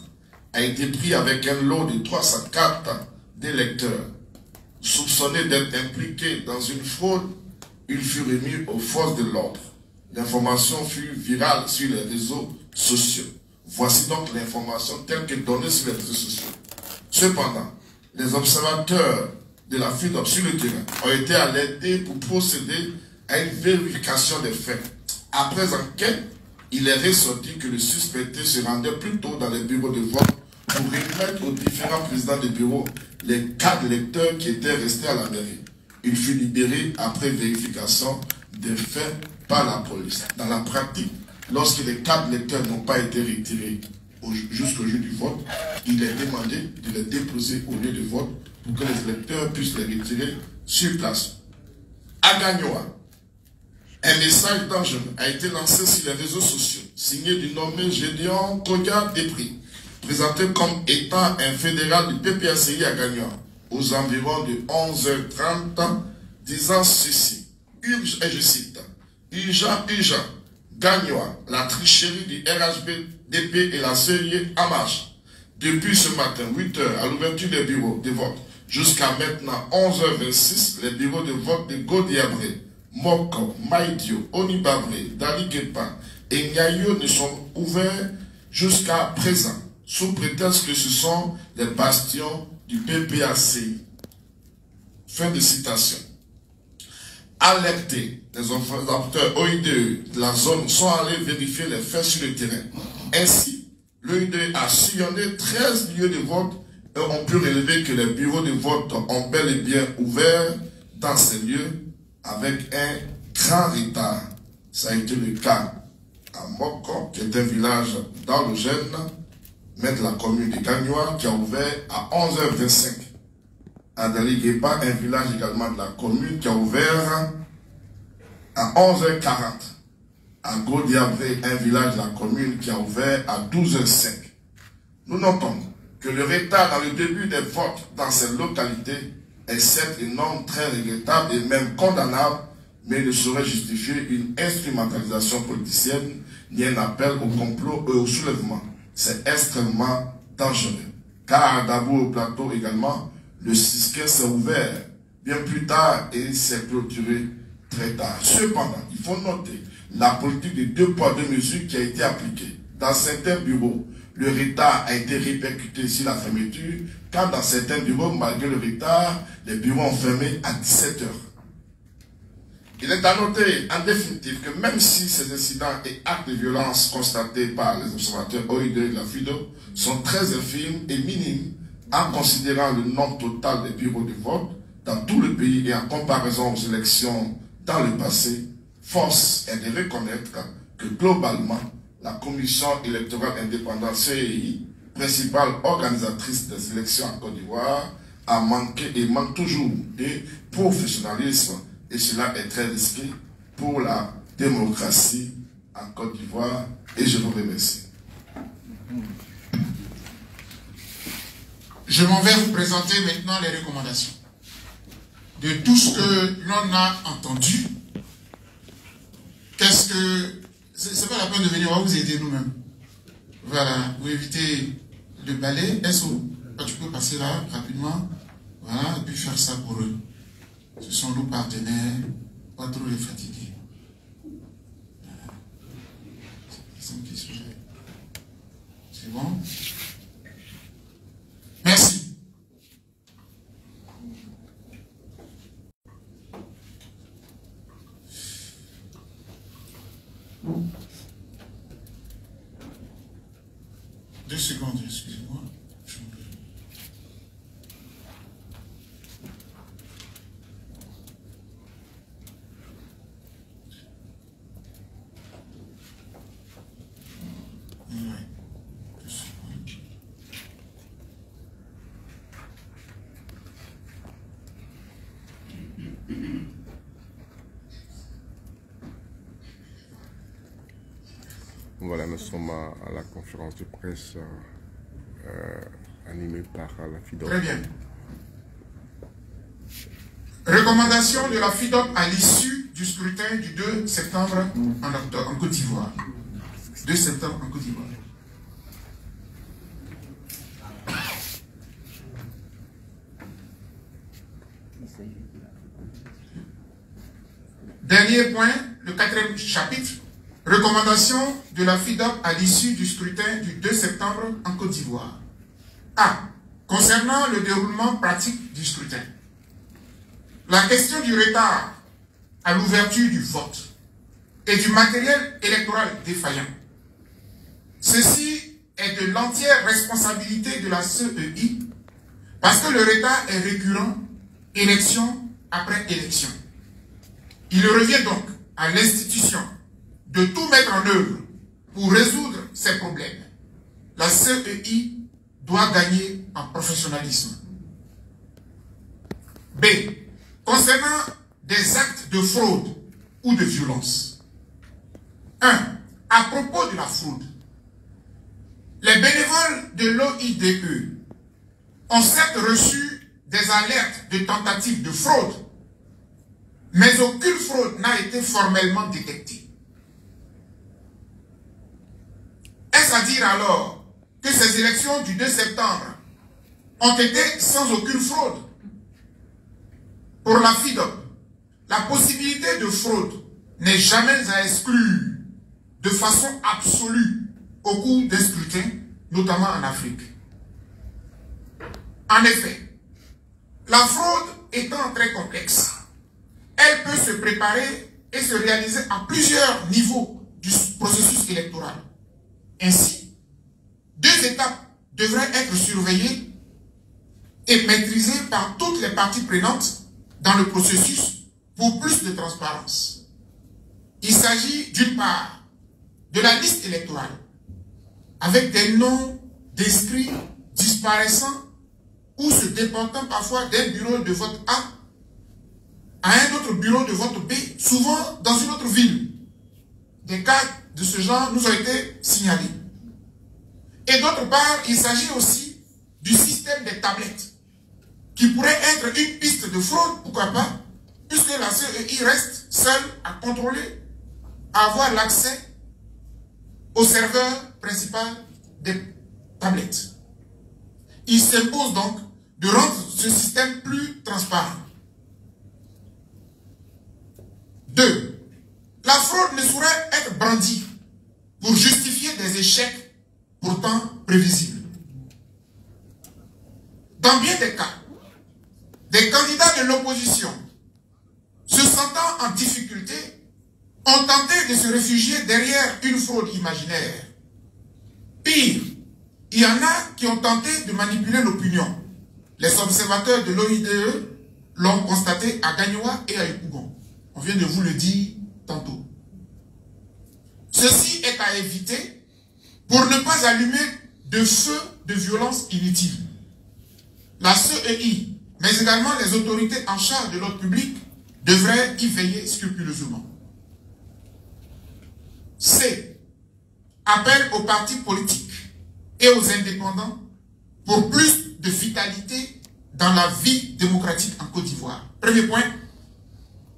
a été pris avec un lot de 300 cartes d'électeurs. Soupçonné d'être impliqué dans une fraude, il fut remis aux forces de l'ordre. L'information fut virale sur les réseaux sociaux. Voici donc l'information telle que donnée sur les réseaux sociaux. Cependant, les observateurs de la FIDOP sur le terrain ont été alertés pour procéder à une vérification des faits. Après enquête, il est ressorti que le suspecté se rendait plutôt dans les bureaux de vote pour remettre aux différents présidents des bureaux les 4 électeurs qui étaient restés à la mairie. Il fut libéré après vérification des faits par la police. Dans la pratique, lorsque les 4 électeurs n'ont pas été retirés jusqu'au jour du vote, il est demandé de les déposer au lieu de vote pour que les électeurs puissent les retirer sur place. À Gagnoa, un message dangereux a été lancé sur les réseaux sociaux, signé du nommé Gédéon Kodia Desprez, présenté comme étant un fédéral du PPACI à Gagnoa, aux environs de 11h30, disant ceci, et je cite, Uja, Gagnoa, la tricherie du RHDP et la CEI en marche. Depuis ce matin, 8h, à l'ouverture des bureaux de vote, jusqu'à maintenant 11h26, les bureaux de vote de Godiabré, Moko, Maïdio, Onibabré, Daligepa et Nyayo ne sont ouverts jusqu'à présent, sous prétexte que ce sont les bastions du PPACI. Fin de citation. Alertés, les observateurs OIDE de la zone sont allés vérifier les faits sur le terrain. Ainsi, l'OIDE a sillonné 13 lieux de vote et ont pu relever que les bureaux de vote ont bel et bien ouvert dans ces lieux avec un grand retard. Ça a été le cas à Moko, qui est un village dans le Gène, mais de la commune de Gagnoa, qui a ouvert à 11h25. À Daligepa, un village également de la commune, qui a ouvert à 11h40. à Gaudiabré, un village de la commune qui a ouvert à 12h05. Nous notons que le retard dans le début des votes dans cette localité est certes une norme très regrettable et même condamnable, mais ne saurait justifier une instrumentalisation politicienne ni un appel au complot et au soulèvement. C'est extrêmement dangereux. Car à Dabo au plateau également, le 6-15 s'est ouvert bien plus tard et s'est clôturé très tard. Cependant, il faut noter la politique de 2 poids 2 mesures qui a été appliquée. Dans certains bureaux, le retard a été répercuté sur la fermeture, car dans certains bureaux, malgré le retard, les bureaux ont fermé à 17h. Il est à noter, en définitive, que même si ces incidents et actes de violence constatés par les observateurs OID de la FIDO sont très infimes et minimes, en considérant le nombre total des bureaux de vote dans tout le pays et en comparaison aux élections dans le passé, force est de reconnaître que globalement, la Commission électorale indépendante CEI, principale organisatrice des élections en Côte d'Ivoire, a manqué et manque toujours de professionnalisme, et cela est très risqué pour la démocratie en Côte d'Ivoire, et je vous remercie. Je m'en vais vous présenter maintenant les recommandations. De tout ce que l'on a entendu, qu'est-ce que... C'est pas la peine de venir, on va vous aider nous-mêmes. Voilà, vous évitez le balai, SO. Tu peux passer là rapidement, voilà, et puis faire ça pour eux. Ce sont nos partenaires, pas trop les fatiguer. C'est bon? Merci. Deux secondes, excusez-moi. Voilà, nous sommes à la conférence de presse animée par la FIDOP. Très bien. Recommandation de la FIDOP à l'issue du scrutin du 2 septembre en Côte d'Ivoire. 2 septembre en Côte d'Ivoire. Dernier point, le 4e chapitre. Recommandation de la FIDOP à l'issue du scrutin du 2 septembre en Côte d'Ivoire. A. Concernant le déroulement pratique du scrutin. La question du retard à l'ouverture du vote et du matériel électoral défaillant. Ceci est de l'entière responsabilité de la CEI parce que le retard est récurrent, élection après élection. Il revient donc à l'institution de tout mettre en œuvre pour résoudre ces problèmes. La CEI doit gagner en professionnalisme. B. Concernant des actes de fraude ou de violence. 1. À propos de la fraude, les bénévoles de l'OIDE ont certes reçu des alertes de tentatives de fraude, mais aucune fraude n'a été formellement détectée. Est-ce à dire alors que ces élections du 2 septembre ont été sans aucune fraude? Pour la FIDOP, la possibilité de fraude n'est jamais à exclure de façon absolue au cours des scrutins, notamment en Afrique. En effet, la fraude étant très complexe, elle peut se préparer et se réaliser à plusieurs niveaux du processus électoral. Ainsi, 2 étapes devraient être surveillées et maîtrisées par toutes les parties prenantes dans le processus pour plus de transparence. Il s'agit d'une part de la liste électorale avec des noms d'inscrits disparaissant ou se déportant parfois d'un bureau de vote A à un autre bureau de vote B, souvent dans une autre ville. des cas de ce genre nous ont été signalés. Et d'autre part, il s'agit aussi du système des tablettes, qui pourrait être une piste de fraude, pourquoi pas, puisque la CEI reste seule à contrôler, à avoir l'accès au serveur principal des tablettes. Il s'impose donc de rendre ce système plus transparent. 2. La fraude ne saurait être brandie pour justifier des échecs pourtant prévisibles. Dans bien des cas, des candidats de l'opposition, se sentant en difficulté, ont tenté de se réfugier derrière une fraude imaginaire. Pire, il y en a qui ont tenté de manipuler l'opinion. Les observateurs de l'OIDE l'ont constaté à Gagnoa et à Yopougon. On vient de vous le dire tantôt. Ceci est à éviter pour ne pas allumer de feu de violence inutile. La CEI, mais également les autorités en charge de l'ordre public, devraient y veiller scrupuleusement. C. Appel aux partis politiques et aux indépendants pour plus de vitalité dans la vie démocratique en Côte d'Ivoire. Premier point,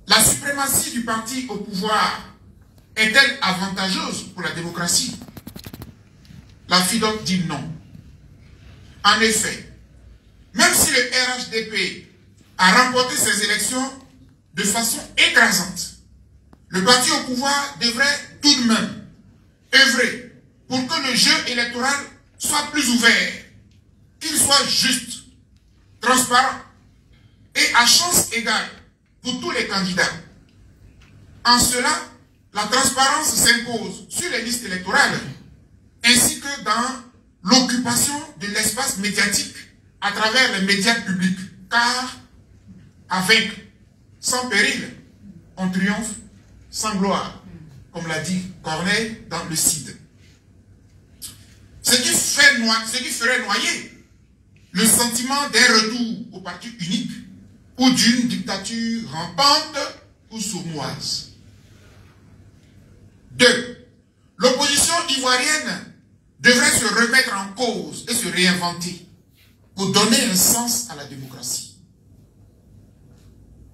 la suprématie du parti au pouvoir est-elle avantageuse pour la démocratie? La FIDOC dit non. En effet, même si le RHDP a remporté ces élections de façon écrasante, le parti au pouvoir devrait tout de même œuvrer pour que le jeu électoral soit plus ouvert, qu'il soit juste, transparent et à chance égale pour tous les candidats. En cela, la transparence s'impose sur les listes électorales ainsi que dans l'occupation de l'espace médiatique à travers les médias publics, car à vaincre sans péril, on triomphe sans gloire, comme l'a dit Corneille dans le Cid. Ce qui ferait noyer le sentiment d'un retour au parti unique ou d'une dictature rampante ou sournoise. 2. L'opposition ivoirienne devrait se remettre en cause et se réinventer pour donner un sens à la démocratie.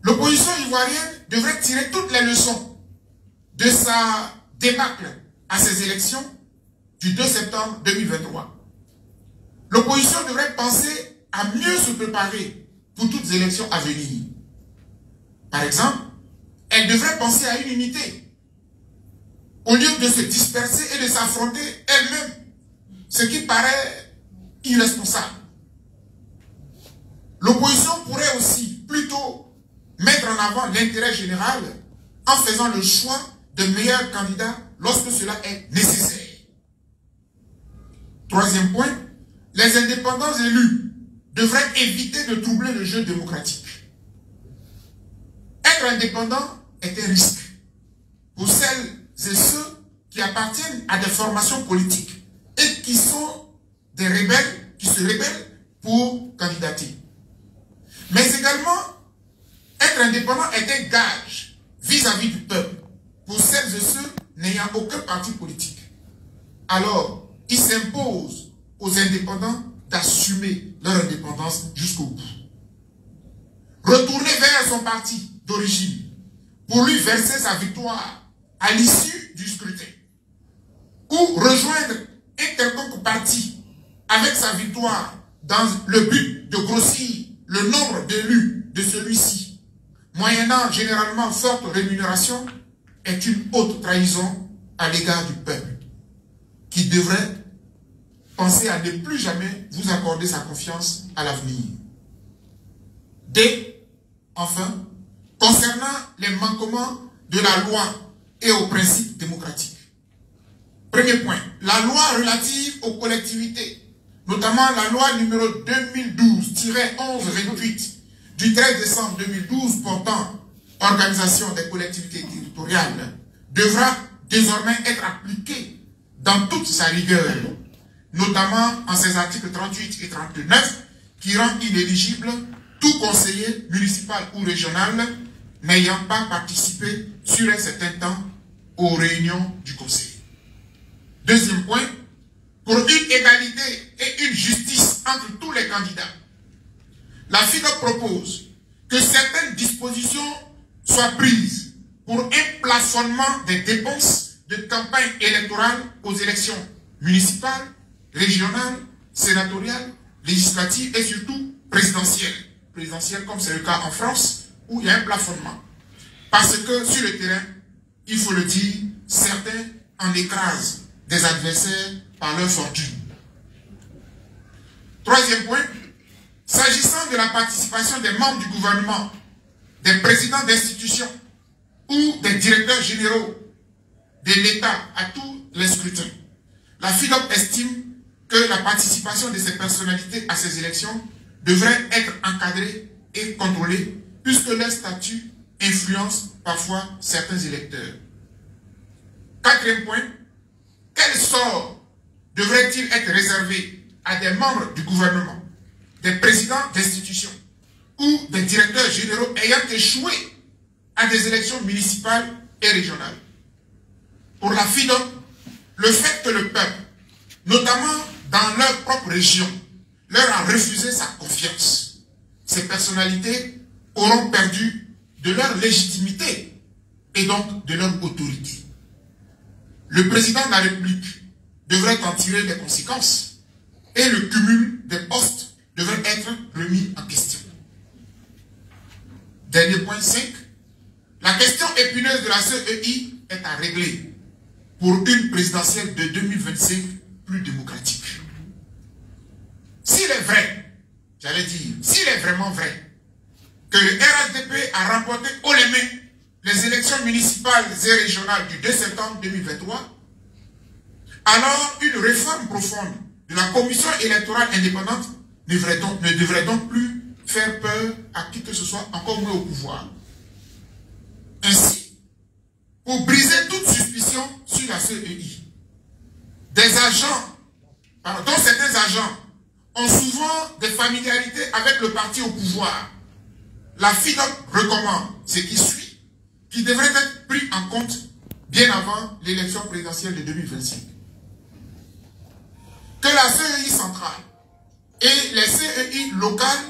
L'opposition ivoirienne devrait tirer toutes les leçons de sa débâcle à ces élections du 2 septembre 2023. L'opposition devrait penser à mieux se préparer pour toutes les élections à venir. Par exemple, elle devrait penser à une unité, au lieu de se disperser et de s'affronter elle-même, ce qui paraît irresponsable. L'opposition pourrait aussi plutôt mettre en avant l'intérêt général en faisant le choix de meilleurs candidats lorsque cela est nécessaire. 3e point, les indépendants élus devraient éviter de troubler le jeu démocratique. Être indépendant est un risque pour celles et ceux qui appartiennent à des formations politiques et qui sont des rebelles, qui se rebellent pour candidater. Mais également, être indépendant est un gage vis-à-vis du peuple pour celles et ceux n'ayant aucun parti politique. Alors, il s'impose aux indépendants d'assumer leur indépendance jusqu'au bout. Retourner vers son parti d'origine pour lui verser sa victoire à l'issue du scrutin, ou rejoindre un quelconque parti avec sa victoire dans le but de grossir le nombre d'élus de celui-ci, moyennant généralement forte rémunération, est une haute trahison à l'égard du peuple, qui devrait penser à ne plus jamais vous accorder sa confiance à l'avenir. D. Enfin, concernant les manquements de la loi et aux principes démocratiques. Premier point, la loi relative aux collectivités, notamment la loi numéro 2012-1128 du 13 décembre 2012 portant organisation des collectivités territoriales, devra désormais être appliquée dans toute sa rigueur, notamment en ses articles 38 et 39 qui rend inéligible tout conseiller municipal ou régional n'ayant pas participé sur un certain temps aux réunions du Conseil. Deuxième point, pour une égalité et une justice entre tous les candidats, la FIDOC propose que certaines dispositions soient prises pour un plafonnement des dépenses de campagne électorale aux élections municipales, régionales, sénatoriales, législatives et surtout présidentielles. Présidentielles comme c'est le cas en France où il y a un plafonnement. Parce que sur le terrain, il faut le dire, certains en écrasent des adversaires par leur fortune. Troisième point, s'agissant de la participation des membres du gouvernement, des présidents d'institutions ou des directeurs généraux de l'État à tous les scrutins, la FIDOC estime que la participation de ces personnalités à ces élections devrait être encadrée et contrôlée puisque leur statut influence parfois certains électeurs. Quatrième point, quel sort devrait-il être réservé à des membres du gouvernement, des présidents d'institutions ou des directeurs généraux ayant échoué à des élections municipales et régionales? Pour la FIDOC, le fait que le peuple, notamment dans leur propre région, leur a refusé sa confiance, ces personnalités auront perdu de leur légitimité et donc de leur autorité. Le président de la République devrait en tirer les conséquences et le cumul des postes devrait être remis en question. Dernier point 5. La question épineuse de la CEI est à régler pour une présidentielle de 2025 plus démocratique. S'il est vrai, j'allais dire, s'il est vraiment vrai que le RHDP a remporté haut les mains les élections municipales et régionales du 2 septembre 2023, alors une réforme profonde de la commission électorale indépendante ne devrait donc plus faire peur à qui que ce soit, encore moins au pouvoir. Ainsi, pour briser toute suspicion sur la CEI, des agents, dont certains agents ont souvent des familiarités avec le parti au pouvoir, la FIDOC recommande ce qui suit, qui devrait être pris en compte bien avant l'élection présidentielle de 2025. Que la CEI centrale et les CEI locales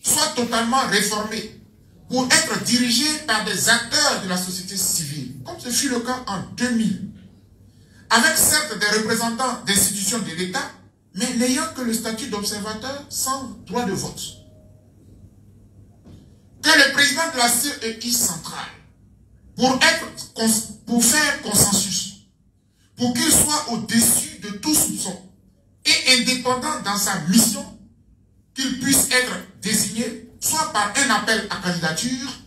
soient totalement réformées pour être dirigées par des acteurs de la société civile, comme ce fut le cas en 2000, avec certes des représentants d'institutions de l'État, mais n'ayant que le statut d'observateur sans droit de vote. Que le président de la CEI centrale, pour faire consensus, pour qu'il soit au-dessus de tout soupçon et indépendant dans sa mission, qu'il puisse être désigné soit par un appel à candidature,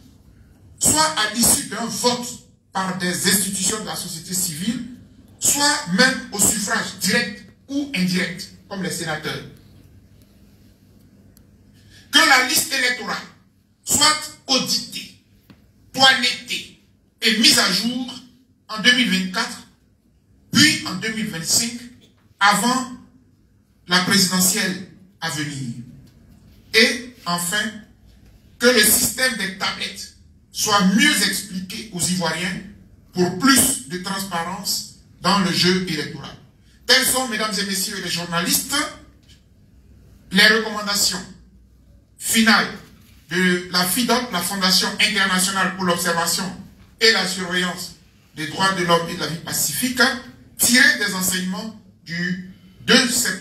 soit à l'issue d'un vote par des institutions de la société civile, soit même au suffrage direct ou indirect, comme les sénateurs. Que la liste électorale soit auditée, toilettée et mise à jour en 2024, puis en 2025, avant la présidentielle à venir. Et enfin, que le système des tablettes soit mieux expliqué aux Ivoiriens pour plus de transparence dans le jeu électoral. Telles sont, mesdames et messieurs les journalistes, les recommandations finales de la FIDOC, la Fondation internationale pour l'observation et la surveillance des droits de l'homme et de la vie pacifique, tirées des enseignements du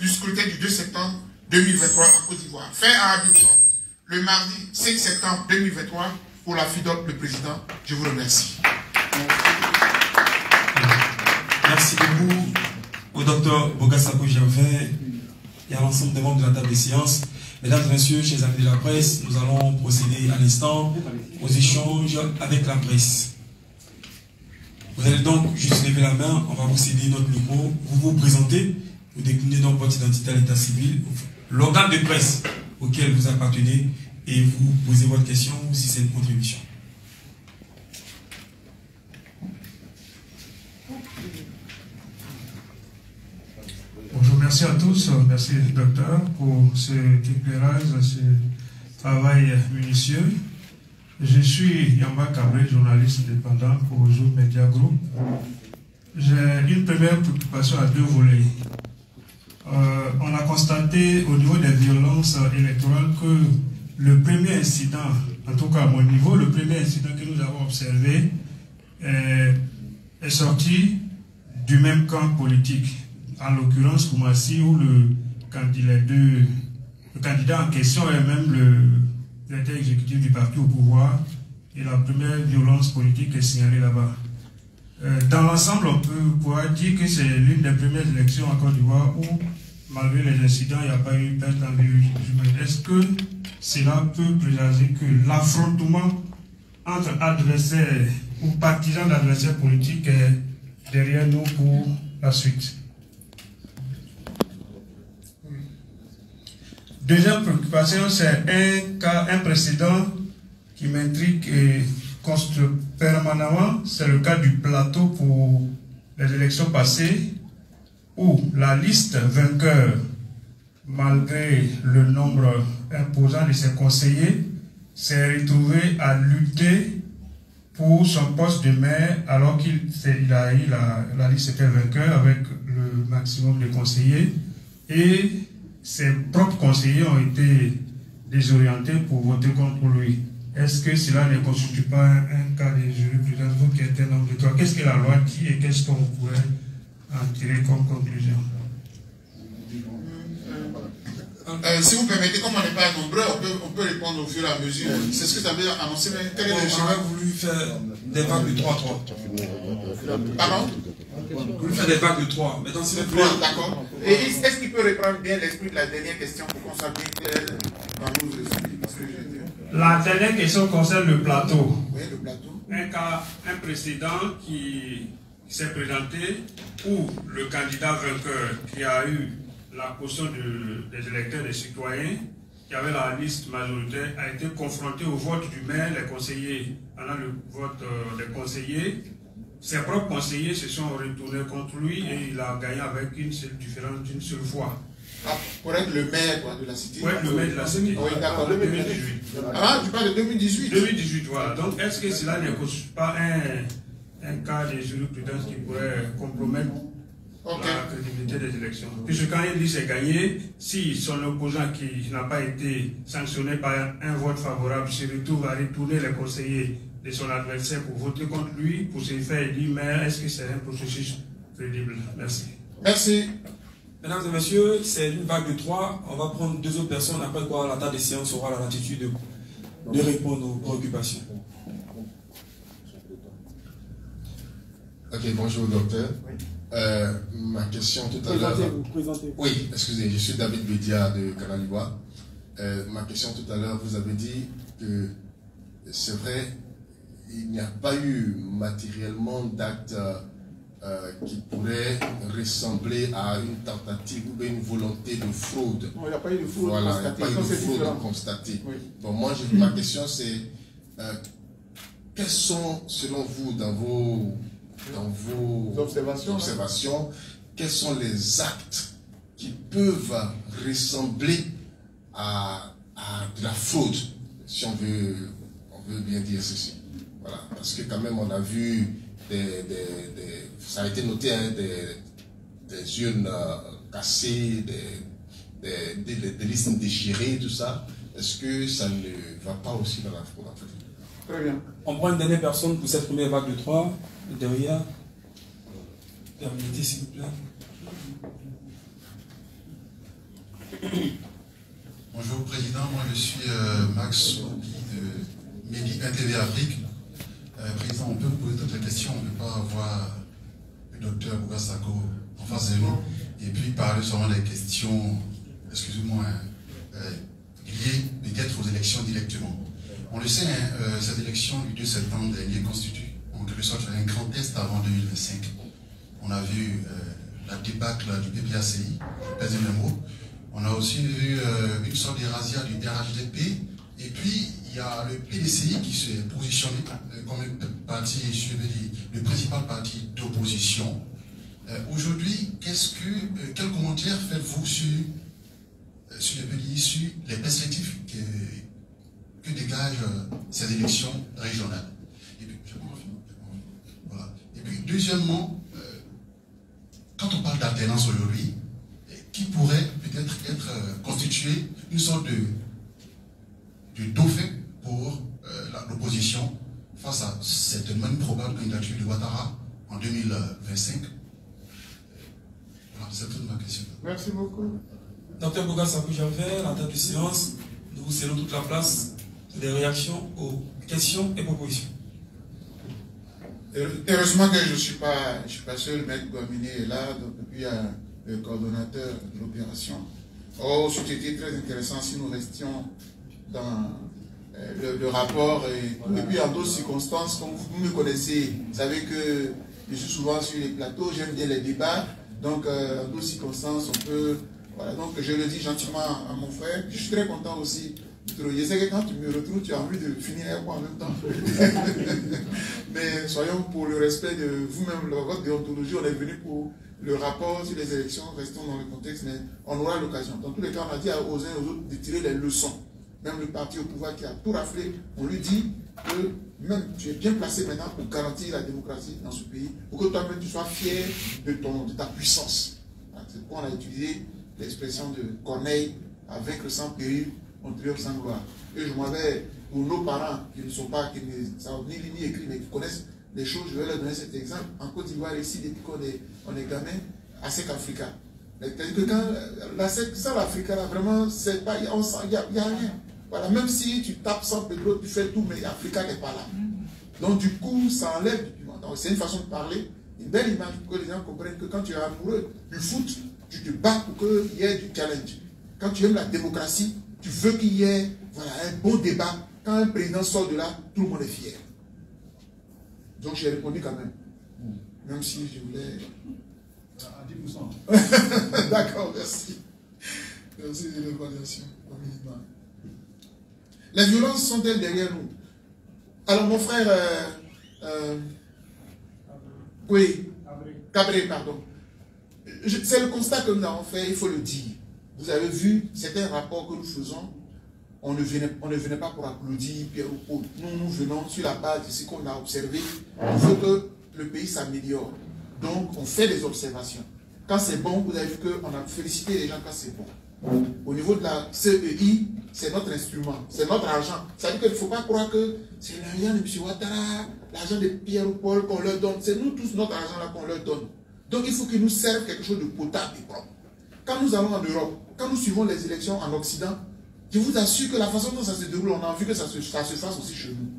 scrutin du 2 septembre 2023 en Côte d'Ivoire. Fait à Abidjan le mardi 5 septembre 2023 pour la FIDOC, le président. Je vous remercie. Merci beaucoup au docteur Bogassako Gervais et à l'ensemble des membres de la table des séances. Mesdames et messieurs, chers amis de la presse, nous allons procéder à l'instant aux échanges avec la presse. Vous allez donc juste lever la main, on va vous céder notre micro, vous vous présentez, vous déclinez donc votre identité à l'état civil, l'organe de presse auquel vous appartenez et vous posez votre question si c'est une contribution. Bonjour, merci à tous, merci docteur pour cet éclairage, ce travail minutieux. Je suis Yamba Cabré, journaliste indépendant pour Jour Media Group. J'ai une première préoccupation à deux volets. On a constaté au niveau des violences électorales que le premier incident, en tout cas à mon niveau, le premier incident que nous avons observé est sorti du même camp politique. En l'occurrence, Koumassi, où le candidat en question est même le directeur exécutif du parti au pouvoir, et la première violence politique est signalée là-bas. Dans l'ensemble, on pourra dire que c'est l'une des premières élections en Côte d'Ivoire où, malgré les incidents, il n'y a pas eu perte en vie humaine. Est-ce que cela peut présager que l'affrontement entre adversaires ou partisans d'adversaires politiques est derrière nous pour la suite? Deuxième préoccupation, c'est un précédent qui m'intrigue et constate permanemment, c'est le cas du plateau pour les élections passées, où la liste vainqueur, malgré le nombre imposant de ses conseillers, s'est retrouvée à lutter pour son poste de maire, alors qu'il a eu la liste était vainqueur avec le maximum de conseillers, et ses propres conseillers ont été désorientés pour voter contre lui. Est-ce que cela ne constitue pas un cas de jurisprudence, vous qui êtes un homme de droit? Qu'est-ce que la loi dit et qu'est-ce qu'on pourrait en tirer comme conclusion? Si vous permettez, comme on n'est pas nombreux, on peut répondre au fur et à mesure. C'est ce que ça veut annoncer, mais quel est le J'aurais voulu faire des vagues de 3-3. Pardon? Vous voulez faire des vagues de 3. Maintenant, s'il vous plaît. D'accord. Et est-ce qu'il peut reprendre bien l'esprit de la dernière question pour qu'on soit bien clair dans nos esprits? La dernière question concerne le plateau. Oui, le plateau. Un précédent qui s'est présenté où le candidat vainqueur qui a eu la caution des électeurs, des citoyens, qui avait la liste majoritaire, a été confronté au vote du maire, les conseillers, pendant le vote des conseillers. Ses propres conseillers se sont retournés contre lui et il a gagné avec une seule différence d'une seule fois. Ah, pour être le maire de la cité. Oui, le maire de la cité. Oui, d'accord. 2018. Ah, tu parles de 2018. 2018, voilà. Donc, est-ce que cela ne constitue pas un cas de jurisprudence qui pourrait compromettre la crédibilité des élections? Puisque quand il dit c'est gagné, si son opposant qui n'a pas été sanctionné par un vote favorable se retrouve à retourner les conseillers de son adversaire pour voter contre lui, pour se faire élire maire, est-ce que c'est un processus crédible? Merci. Merci. Mesdames et messieurs, c'est une vague de 3. On va prendre 2 autres personnes, après quoi la table des séances aura la latitude de répondre aux préoccupations. Ok, bonjour docteur. Ma question tout à l'heure... Oui, excusez, je suis David Bédia de Canal Ivoire. Ma question tout à l'heure, vous avez dit que c'est vrai, il n'y a pas eu matériellement d'actes qui pourrait ressembler à une tentative ou une volonté de fraude. Non, il n'y a pas eu de fraude voilà, constatée. Il n'y a pas eu de fraude constatée. Oui. Bon, moi, ma question c'est, quels sont, selon vous, dans vos observations, quels sont les actes qui peuvent ressembler à de la fraude, si on veut bien dire ceci. Voilà, parce que quand même, on a vu ça a été noté, hein, des urnes cassées, des listes déchirées, tout ça. Est-ce que ça ne va pas aussi dans la fraude en fait? Très bien. On prend une dernière personne pour cette première vague de 3. Derrière, terminez s'il vous plaît. Bonjour Président, moi je suis Max Soubi de Medi TV Afrique. Président, on peut vous poser d'autres questions, on ne peut pas avoir le docteur Bougassako en face de nous et puis parler seulement des questions, excusez-moi, liées peut-être aux élections directement. On le sait, cette élection du 2 septembre dernier constitue en quelque sorte un grand test avant 2025. On a vu la débâcle du PPACI, je pèse le mot. On a aussi vu une sorte de razzia du RHDP. Et puis, il y a le PDCI qui s'est positionné comme le principal parti d'opposition. Aujourd'hui, quel commentaire faites-vous sur le PDI, sur les perspectives que dégagent ces élections régionales? Et puis, voilà. Et puis deuxièmement, on parle d'alternance aujourd'hui, qui pourrait peut-être être constituée une sorte de dauphin pour l'opposition face à cette même probable candidature de Ouattara en 2025. Voilà, c'est toute ma question. Merci beaucoup. Docteur Bouga Sakou-Janvier, en tête de séance, nous vous cédons toute la place des réactions aux questions et propositions. Heureusement que je ne suis pas seul, Maître Guamini est là, donc puis il y a le coordonnateur de l'opération. Oh, c'était très intéressant si nous restions dans le rapport et puis en d'autres circonstances, comme vous me connaissez, vous savez que je suis souvent sur les plateaux, j'aime bien les débats, donc en d'autres circonstances on peut, voilà, donc je le dis gentiment à mon frère, je suis très content aussi. Je sais que quand tu me retrouves, tu as envie de finir avec moi en même temps. Mais soyons pour le respect de vous-même, votre déontologie, on est venu pour le rapport sur les élections, restons dans le contexte, mais on aura l'occasion. Dans tous les cas, on a dit aux uns et aux autres de tirer les leçons. Même le parti au pouvoir qui a tout raflé, on lui dit que même tu es bien placé maintenant pour garantir la démocratie dans ce pays, pour que toi-même tu sois fier de ta puissance. C'est pourquoi on a utilisé l'expression de Corneille, à vaincre sans péril, on triomphe sans gloire. Et je m'avais, pour nos parents qui ne sont pas, qui ne savent ni lire ni écrire, mais qui connaissent les choses, je vais leur donner cet exemple. En Côte d'Ivoire, ici, depuis qu'on est gamin, à SEC Africa. C'est-à-dire que quand sans l'Africa, là, vraiment, c'est pas, il n'y a rien. Voilà, même si tu tapes sans Pedro, tu fais tout, mais Africa n'est pas là. Donc, du coup, ça enlève du piment. Donc, c'est une façon de parler, une belle image pour que les gens comprennent que quand tu es amoureux du foot, tu te bats pour qu'il y ait du challenge. Quand tu aimes la démocratie, tu veux qu'il y ait voilà, un bon débat. Quand un président sort de là, tout le monde est fier. Donc j'ai répondu quand même. Même si je voulais... À 10%. D'accord, merci. Merci de l'évaluation. Les violences sont-elles derrière nous? Alors mon frère... oui, Cabré, pardon. C'est le constat que nous avons fait, il faut le dire. Vous avez vu, c'est un rapport que nous faisons. On ne venait pas pour applaudir Pierre ou Paul. Nous venons sur la base de ce qu'on a observé. Il faut que le pays s'améliore. Donc, on fait des observations. Quand c'est bon, vous avez vu qu'on a félicité les gens quand c'est bon. Au niveau de la CEI, c'est notre instrument, c'est notre argent. Ça veut dire qu'il ne faut pas croire que c'est l'argent de M. Ouattara, l'argent de Pierre ou Paul qu'on leur donne. C'est nous tous notre argent là qu'on leur donne. Donc, il faut qu'ils nous servent quelque chose de potable et propre. Quand nous allons en Europe, quand nous suivons les élections en Occident, je vous assure que la façon dont ça se déroule, on a envie que ça se fasse aussi chez nous.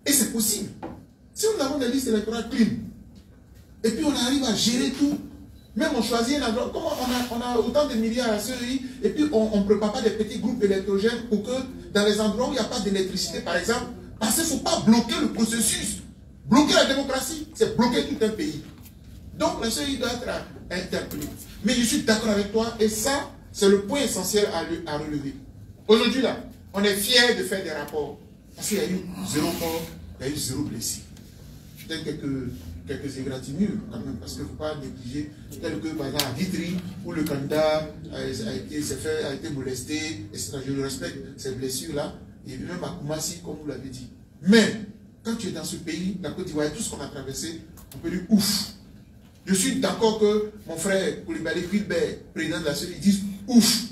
Et c'est possible. Si nous avons des listes électorales clean, et puis on arrive à gérer tout, même on choisit un endroit, comment on a autant de milliards à la CEI, et puis on ne prépare pas des petits groupes électrogènes pour que dans les endroits où il n'y a pas d'électricité, par exemple, parce qu'il ne faut pas bloquer le processus. Bloquer la démocratie, c'est bloquer tout un pays. Donc la CEI doit être interpellée. Mais je suis d'accord avec toi, et ça, c'est le point essentiel à relever. Aujourd'hui, là, on est fiers de faire des rapports. Parce qu'il y a eu 0 mort, il y a eu 0 blessé. Peut-être quelques égratignures, quand même, parce qu'il ne faut pas négliger, tel que, par exemple, à Guitry, où le candidat a été molesté, etc. Je le respecte, ces blessures-là, et même à Koumassi, comme vous l'avez dit. Mais, quand tu es dans ce pays, la Côte d'Ivoire, tout ce qu'on a traversé, on peut dire ouf. Je suis d'accord que mon frère Koulibaly Gilbert, président de la CEI, dise ouf.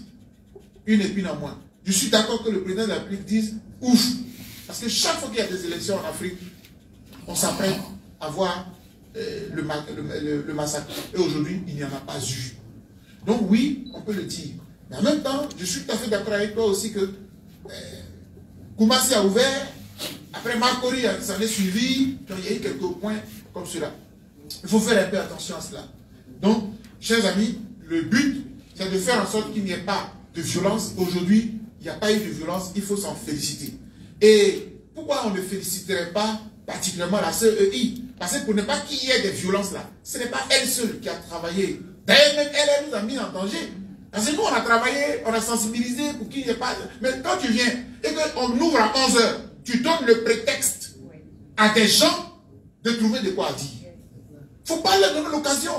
Une épine en moins. Je suis d'accord que le président de la République dise ouf. Parce que chaque fois qu'il y a des élections en Afrique, on s'apprête à voir le massacre. Et aujourd'hui, il n'y en a pas eu. Donc oui, on peut le dire. Mais en même temps, je suis tout à fait d'accord avec toi aussi que Koumassi a ouvert, après Marcory s'en est suivi, donc il y a eu quelques points comme cela. Il faut faire un peu attention à cela. Donc, chers amis, le but, c'est de faire en sorte qu'il n'y ait pas de violence. Aujourd'hui, il n'y a pas eu de violence, il faut s'en féliciter. Et pourquoi on ne féliciterait pas particulièrement la CEI? Parce que pour ne pas qu'il y ait des violences là, ce n'est pas elle seule qui a travaillé. D'ailleurs, même elle nous a mis en danger. Parce que nous, on a travaillé, on a sensibilisé pour qu'il n'y ait pas... Mais quand tu viens et qu'on ouvre à 11 h, tu donnes le prétexte à des gens de trouver de quoi dire. Il ne faut pas leur donner l'occasion.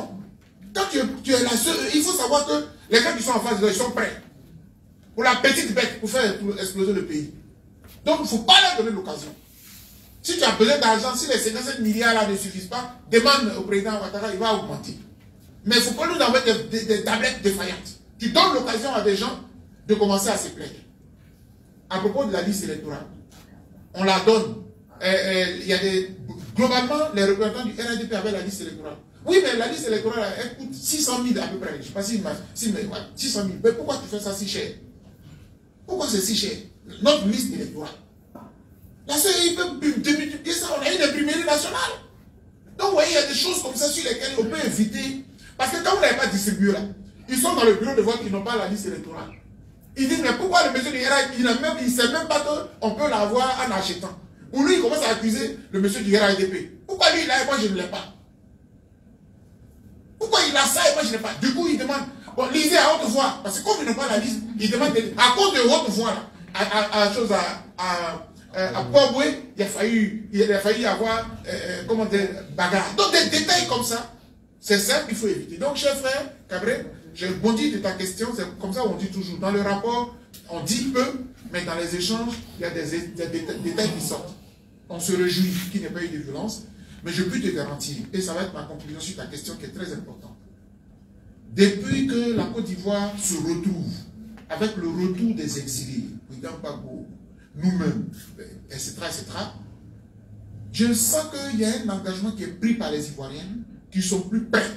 Quand tu es la CEI, il faut savoir que les gens qui sont en face de eux, ils sont prêts. Pour la petite bête, pour faire exploser le pays. Donc, il ne faut pas leur donner l'occasion. Si tu as besoin d'argent, si les 57 milliards là ne suffisent pas, demande au président Ouattara, il va augmenter. Mais il ne faut pas nous envoyer des tablettes défaillantes qui donnent l'occasion à des gens de commencer à se plaindre. À propos de la liste électorale, on la donne. Il y a globalement, les représentants du RNDP avaient la liste électorale. Oui, mais la liste électorale, elle coûte 600 000 à peu près. Je ne sais pas si, mais 600 000. Mais pourquoi tu fais ça si cher? Pourquoi c'est si cher? Notre liste électorale. La CEI peut démultiplier ça. On a eu des primaires nationales. Donc, vous voyez, il y a des choses comme ça sur lesquelles on peut éviter. Parce que quand vous n'avez pas distribué là, ils sont dans le bureau de vote, ils n'ont pas la liste électorale. Ils disent, mais pourquoi le monsieur du RAIDP, il ne sait même pas qu'on peut l'avoir en achetant. Pour lui, il commence à accuser le monsieur du RAIDP. Pourquoi lui, il a et moi, je ne l'ai pas? Pourquoi il a ça et moi, je ne l'ai pas? Du coup, il demande, bon, lisez à haute voix. Parce que comme ils n'ont pas la liste, il demande, à cause de haute voix, là, à Port-Boué, il a failli avoir, comment dire, bagarre. Donc, des détails comme ça, c'est ça qu'il faut éviter. Donc, cher frère Cabré, je bondis de ta question, c'est comme ça on dit toujours. Dans le rapport, on dit peu, mais dans les échanges, il y a des détails qui sortent. On se réjouit qu'il n'y ait pas eu de violence, mais je peux te garantir, et ça va être ma conclusion sur ta question qui est très importante. Depuis que la Côte d'Ivoire se retrouve, avec le retour des exilés, nous-mêmes, etc., je sens qu'il y a un engagement qui est pris par les Ivoiriens qui sont plus prêts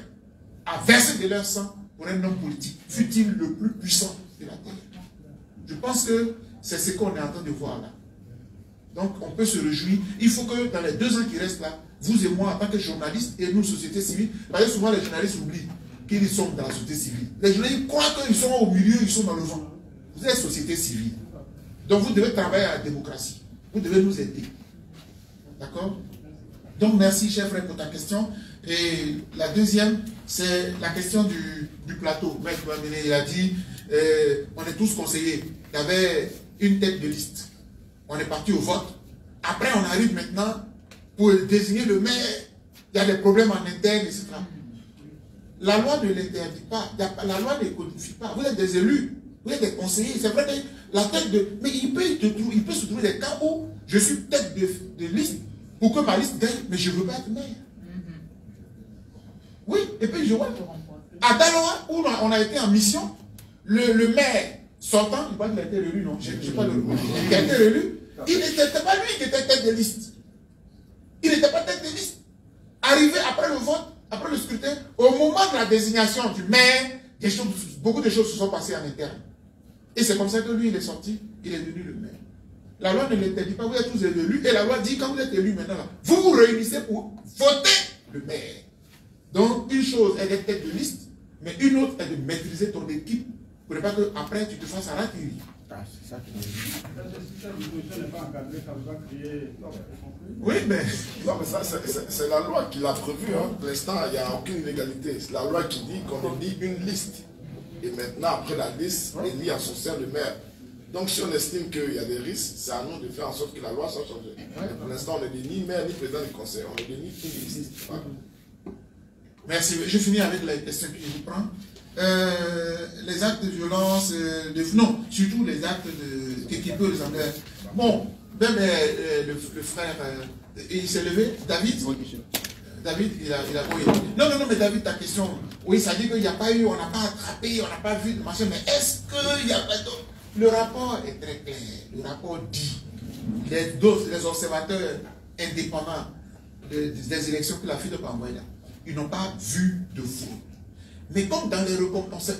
à verser de leur sang pour un homme politique, fut-il le plus puissant de la terre. Je pense que c'est ce qu'on est en train de voir là. Donc on peut se réjouir. Il faut que dans les 2 ans qui restent là, vous et moi en tant que journalistes et nous, société civile, parce que souvent les journalistes oublient qu'ils sont dans la société civile. Les journalistes croient qu'ils sont au milieu, ils sont dans le vent. Vous êtes société civile. Donc vous devez travailler à la démocratie. Vous devez nous aider. D'accord? Donc merci cher frère pour ta question. Et la deuxième, c'est la question du plateau. Maître Bamine, il a dit, on est tous conseillers. Il y avait une tête de liste. On est parti au vote. Après, on arrive maintenant pour désigner le maire. Il y a des problèmes en interne, etc. La loi ne l'interdit pas. La loi ne codifie pas. Vous êtes des élus. Vous êtes des conseillers. C'est vrai que la tête de... Mais il peut se trouver des cas où je suis tête de liste pour que ma liste gagne, mais je ne veux pas être maire. Oui, et puis je vois. À Daloa, où on a été en mission, le maire sortant, je crois qu'il a été élu, non, je ne sais pas le nom. Il a été élu, il n'était pas lui qui était tête de liste. Il n'était pas tête de liste. Arrivé après le vote, après le scrutin, au moment de la désignation du maire, beaucoup de choses se sont passées en interne. Et c'est comme ça que lui, il est sorti, il est devenu le maire. La loi ne l'interdit pas, vous êtes tous élus, et la loi dit, quand vous êtes élu maintenant, vous vous réunissez pour voter le maire. Donc, une chose est d'être tête de liste, mais une autre est de maîtriser ton équipe pour ne pas qu'après tu te fasses à ratirer. C'est ça qui Oui, mais... Non, mais ça, c'est la loi qui l'a prévu. Hein. Pour l'instant, il n'y a aucune illégalité. C'est la loi qui dit qu'on élit une liste. Et maintenant, après la liste, on élit en son sein le maire. Donc, si on estime qu'il y a des risques, c'est à nous de faire en sorte que la loi soit changée. Mais pour l'instant, on n'est ni maire ni président du conseil. On est ni une liste. Voilà. Merci. Je finis avec la question que je vous prends. Les actes de violence, non, surtout les actes qui peuvent les enlever. Bon, même le frère, il s'est levé, David, il a oui. Non, mais David, ta question, oui, ça dit qu'il n'y a pas eu, on n'a pas attrapé, on n'a pas vu de machin, mais est-ce qu'il y a pas d'autre? Le rapport est très clair. Le rapport dit, les observateurs indépendants des élections que la fille de Bamboïda, ils n'ont pas vu de fraude. Mais comme dans les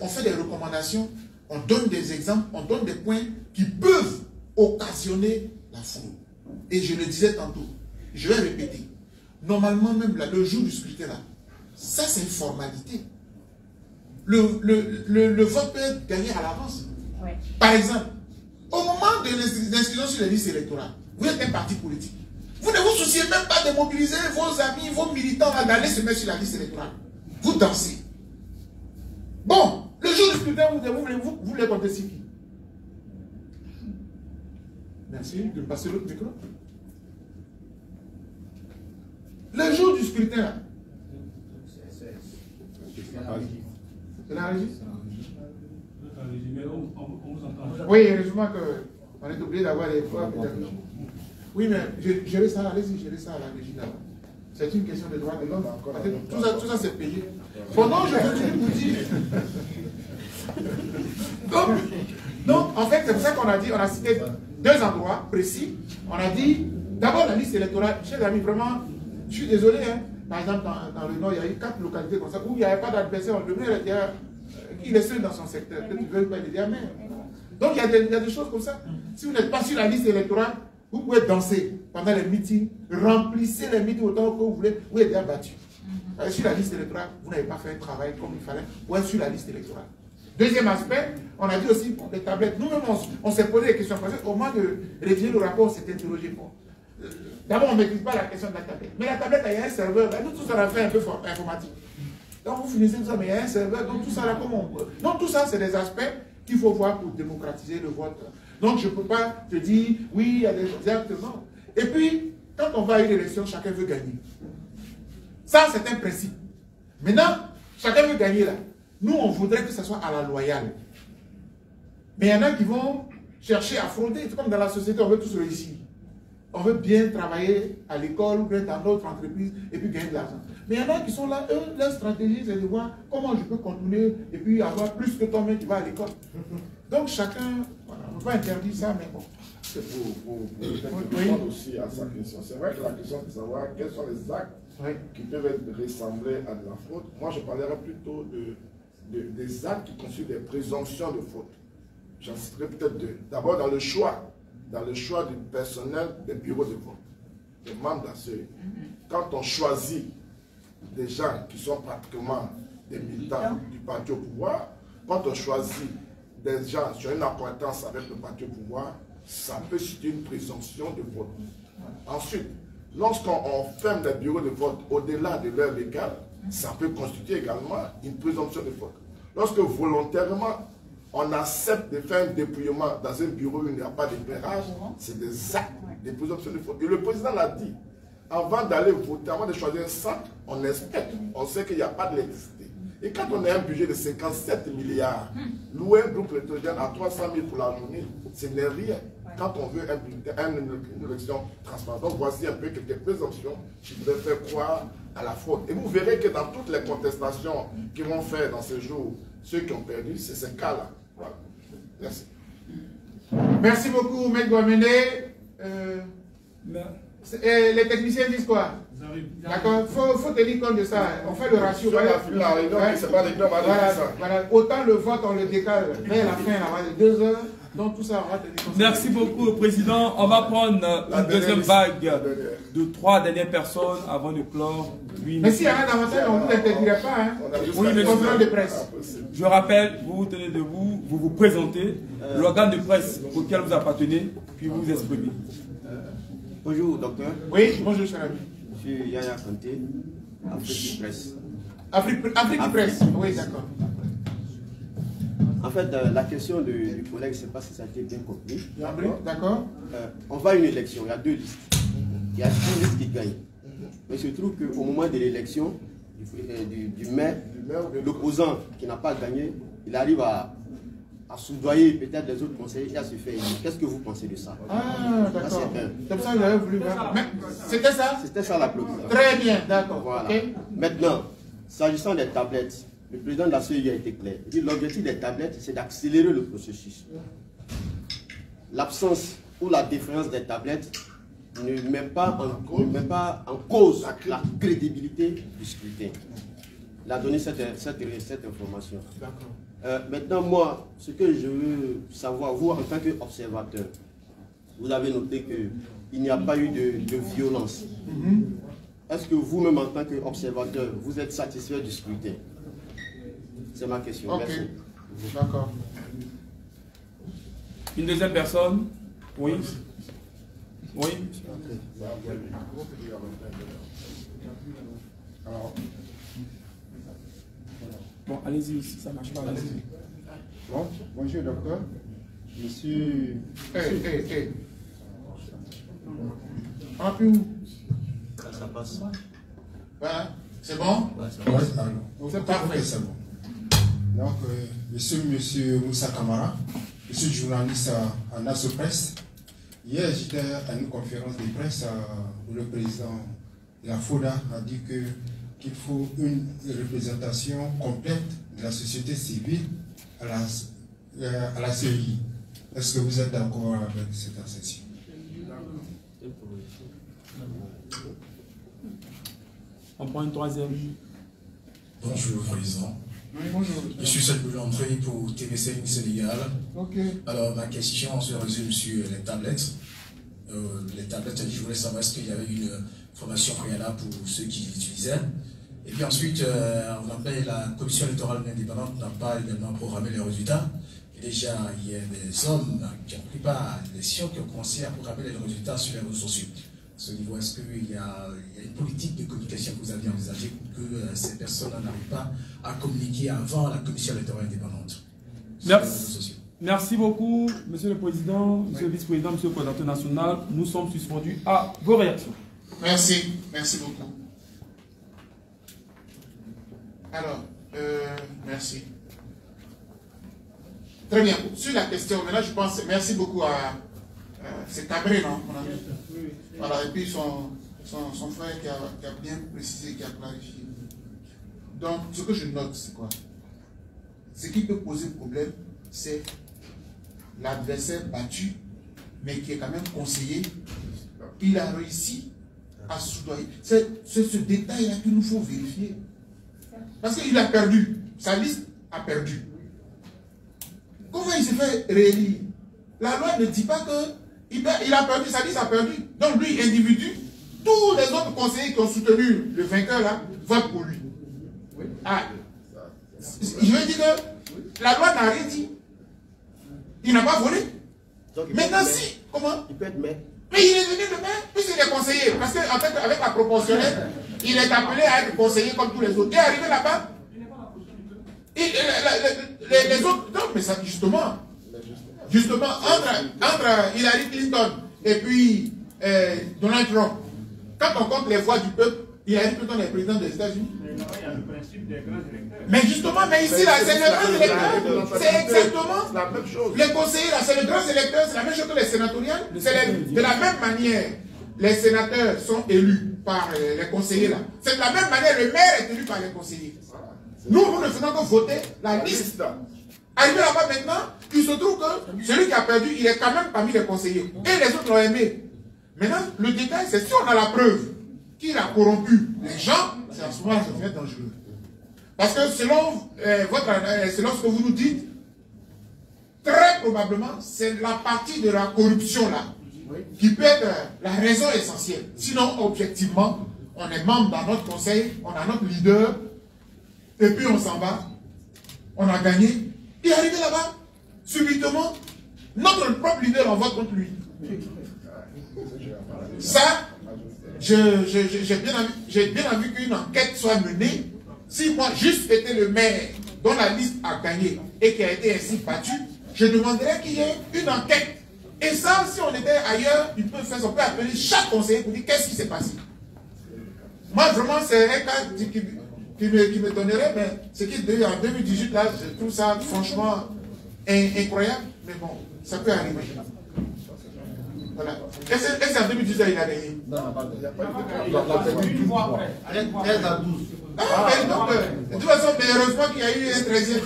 on fait des recommandations, on donne des exemples, on donne des points qui peuvent occasionner la fraude. Et je le disais tantôt, je vais répéter. Normalement, même là, le jour du scrutin, là, ça c'est une formalité. Le vote peut être gagné à l'avance. Ouais. Par exemple, au moment de l'inscription sur les listes électorales, vous êtes un parti politique. Vous ne vous souciez même pas de mobiliser vos amis, vos militants, d'aller se mettre sur la liste électorale. Vous dansez. Bon, le jour du scrutin, vous voulez compter sur qui? Merci de me passer l'autre micro. Le jour du scrutin, là. C'est la régie? Oui, heureusement qu'on est obligé d'avoir les voix. Oui, mais je ça, allez-y, je ça à la régie là-bas. C'est une question de droits de l'homme. Tout ça c'est payé. Pendant, je continue de vous dire. Donc, en fait, c'est pour ça qu'on a dit, on a cité 2 endroits précis. On a dit, d'abord la liste électorale. Chers amis, vraiment, je suis désolé. Hein. Par exemple, dans le Nord, il y a eu 4 localités comme ça où il n'y avait pas d'adversaire. On devrait dire qu'il est seul dans son secteur. Peut-être qu'il ne veut pas aider, mais. Donc, il y a des choses comme ça. Si vous n'êtes pas sur la liste électorale, vous pouvez danser pendant les meetings, remplissez les meetings autant que vous voulez, vous êtes déjà battu. Sur la liste électorale, vous n'avez pas fait un travail comme il fallait, ou être sur la liste électorale. Deuxième aspect, on a dit aussi pour les tablettes. Nous-mêmes, on s'est posé des questions. Parce qu'au moment de rédiger le rapport, on s'est interrogé. Bon. D'abord, on ne maîtrise pas la question de la tablette. Mais la tablette, il y a un serveur. Là, nous, tout ça, on a fait un peu informatique. Donc, vous finissez tout ça, mais il y a un serveur. Donc, tout ça, là, comment on peut. Donc, tout ça, c'est des aspects qu'il faut voir pour démocratiser le vote. Donc, je ne peux pas te dire, oui, il y a des actes, non. Et puis, quand on va à une élection, chacun veut gagner. Ça, c'est un principe. Maintenant, chacun veut gagner là. Nous, on voudrait que ce soit à la loyale. Mais il y en a qui vont chercher à frauder. C'est comme dans la société, on veut tous réussir. On veut bien travailler à l'école ou bien dans d'autres entreprises et puis gagner de l'argent. Mais il y en a qui sont là, eux, leur stratégie, c'est de voir comment je peux continuer et puis avoir plus que toi-même qui vas à l'école. Donc chacun, voilà, on ne peut pas interdire ça, mais bon. C'est pour répondre aussi à sa question. C'est vrai que la question c'est de savoir quels sont les actes qui peuvent être ressemblés à de la fraude. Moi, je parlerai plutôt des actes qui constituent des présomptions de faute. J'en citerai peut-être 2. D'abord, dans le choix du personnel des bureaux de vote, des membres d'ACE. Quand on choisit des gens qui sont pratiquement des militants du parti au pouvoir, quand on choisit des gens sur une acquaintance avec le parti au pouvoir, ça peut situer une présomption de vote. Ensuite, lorsqu'on ferme les bureaux de vote au-delà de l'heure légale, ça peut constituer également une présomption de vote. Lorsque volontairement, on accepte de faire un dépouillement dans un bureau où il n'y a pas d'éclairage, c'est des actes, des présomptions de vote. Et le président l'a dit, avant d'aller voter, avant de choisir un sac, on inspecte, on sait qu'il n'y a pas d'électricité. Et quand on a un budget de 57 milliards, louer un groupe électrogène à 300 000 pour la journée, ce n'est rien. Quand on veut une élection transparente. Donc voici un peu quelques présomptions qui pourraient faire croire à la fraude. Et vous verrez que dans toutes les contestations qu'ils vont faire dans ces jours, ceux qui ont perdu, c'est ce cas-là. Voilà. Merci. Merci beaucoup, Maître Guamene. Les techniciens disent quoi? D'accord, faut tenir compte de ça. On fait le ratio. Voilà. Autant le vote, on le décale vers la fin, là, 2 heures. Donc tout ça, on va tenir compte. Merci beaucoup, Président. On va prendre une deuxième vague de 3 dernières personnes avant de clore. Mais s'il y a un avantage, on ne vous interdirait pas. Hein. Oui, mais conférence de presse. Je rappelle, vous vous tenez debout, vous vous présentez, l'organe de presse auquel vous appartenez, puis vous vous exprimez. Bonjour, docteur. Oui, bonjour, cher ami. Je suis Yaya Kanté, Afrique Presse. Afrique Presse, oui, d'accord. En fait, la question du collègue, je ne sais pas si ça a été bien compris. D'accord. On va à une élection, il y a 2 listes. Il y a une liste qui gagne. Mais il se trouve qu'au moment de l'élection du maire, l'opposant qui n'a pas gagné, il arrive à soudoyer peut-être les autres conseillers et à se faire élire. Qu'est-ce que vous pensez de ça? Ah, d'accord. C'est pour ça que j'avais voulu voir. C'était ça? C'était ça la procédure. Très bien, d'accord. Voilà. Okay. Maintenant, s'agissant des tablettes, le président de la CEI a été clair. Il dit l'objectif des tablettes, c'est d'accélérer le processus. L'absence ou la défaillance des tablettes ne met pas en cause la crédibilité du scrutin. Il a donné cette information. Maintenant, moi, ce que je veux savoir, vous, en tant qu'observateur, vous avez noté qu'il n'y a pas eu de violence. Est-ce que vous-même, en tant qu'observateur, vous êtes satisfait du scrutin? C'est ma question. Ok. Merci. D'accord. Une deuxième personne? Oui. Oui. Alors, bon, allez-y, si ça ne marche pas, allez-y. Bon, bonjour docteur. Je suis... En plus où? Ça passe. Voilà. C'est bon? C'est parfait. C'est bon. Donc, je suis M. Moussa Kamara. Je suis journaliste à Nasso Presse. Hier, j'étais à une conférence de presse où le président la FODA a dit qu'il faut une représentation complète de la société civile à la CEI. Est-ce que vous êtes d'accord avec cette assertion? On prend une troisième. Bonjour, Président. Oui, bonjour. Je suis Saïd Boulandré pour TVC Sénégal. Ok. Alors, ma question se résume sur les tablettes. Je voulais savoir est-ce qu'il y avait une formation préalable pour ceux qui l'utilisaient. Et puis ensuite, on appelle la commission électorale indépendante n'a pas également programmé les résultats. Et déjà, il y a des hommes qui ont pris part à l'élection qui ont commencé à programmer les résultats sur les réseaux sociaux. À ce niveau, est-ce qu'il y a une politique de communication que vous aviez envisagée pour que ces personnes n'arrivent pas à communiquer avant la commission électorale indépendante? Merci beaucoup, Monsieur le Président, Monsieur le Vice-président, Monsieur le Coordinateur national. Nous sommes suspendus à vos réactions. Merci, merci beaucoup. Alors, merci. Très bien. Sur la question, maintenant je pense, merci beaucoup à... c'est Cabré, non, mon ami? Voilà, et puis son frère qui a bien précisé, qui a clarifié. Donc, ce que je note, c'est quoi? Ce qui peut poser problème, c'est l'adversaire battu, mais qui est quand même conseillé. Il a réussi à soudoyer. C'est ce détail-là qu'il nous faut vérifier. Parce qu'il a perdu. Sa liste a perdu. Comment il s'est fait réélire? La loi ne dit pas qu'il a perdu, sa liste a perdu. Donc lui, individu, tous les autres conseillers qui ont soutenu le vainqueur là, votent pour lui. Ah, je veux dire que la loi n'a rien dit. Il n'a pas volé. Maintenant, si, comment? Il peut être maire. Mais il est devenu le maire, puisqu'il est conseiller. Parce qu'en fait, avec la proportionnelle, il est appelé à être conseiller comme tous les autres. Et arrivé là-bas, les autres, non, mais ça, justement, entre Hillary Clinton et puis Donald Trump, quand on compte les voix du peuple, Hillary Clinton est président des États-Unis. Mais justement, mais ici, là, c'est les grands électeurs. C'est exactement la même chose. Les conseillers, là, c'est les grands électeurs, c'est la même chose que les sénatoriales. De la même manière, les sénateurs sont élus par les conseillers, là. C'est de la même manière, le maire est élu par les conseillers. Nous ne faisons que voter la liste. Arrivé là-bas maintenant, il se trouve que celui qui a perdu, il est quand même parmi les conseillers. Et les autres l'ont aimé. Maintenant, le détail, c'est si on a la preuve qu'il a corrompu les gens, c'est à ce moment-là que ça devient dangereux. Parce que selon ce que vous nous dites, très probablement, c'est la partie de la corruption là, qui peut être la raison essentielle. Sinon, objectivement, on est membre dans notre conseil, on a notre leader, et puis on s'en va, on a gagné, et arrivé là-bas, subitement, notre propre leader en vote contre lui. Ça, j'ai bien envie qu'une enquête soit menée. Si moi, juste été le maire dont la liste a gagné et qui a été ainsi battu, je demanderais qu'il y ait une enquête. Et ça, si on était ailleurs, on peut appeler chaque conseiller pour dire qu'est-ce qui s'est passé. Moi, vraiment, c'est un cas qui me donnerait, mais ce qui est en 2018, là, je trouve ça franchement incroyable. Mais bon, ça peut arriver. Voilà. Est-ce qu'en 2018, il a gagné? Non, il n'y a pas de 13 à 12. Ah, mais donc, de toute façon, mais heureusement qu'il y a eu un 13e.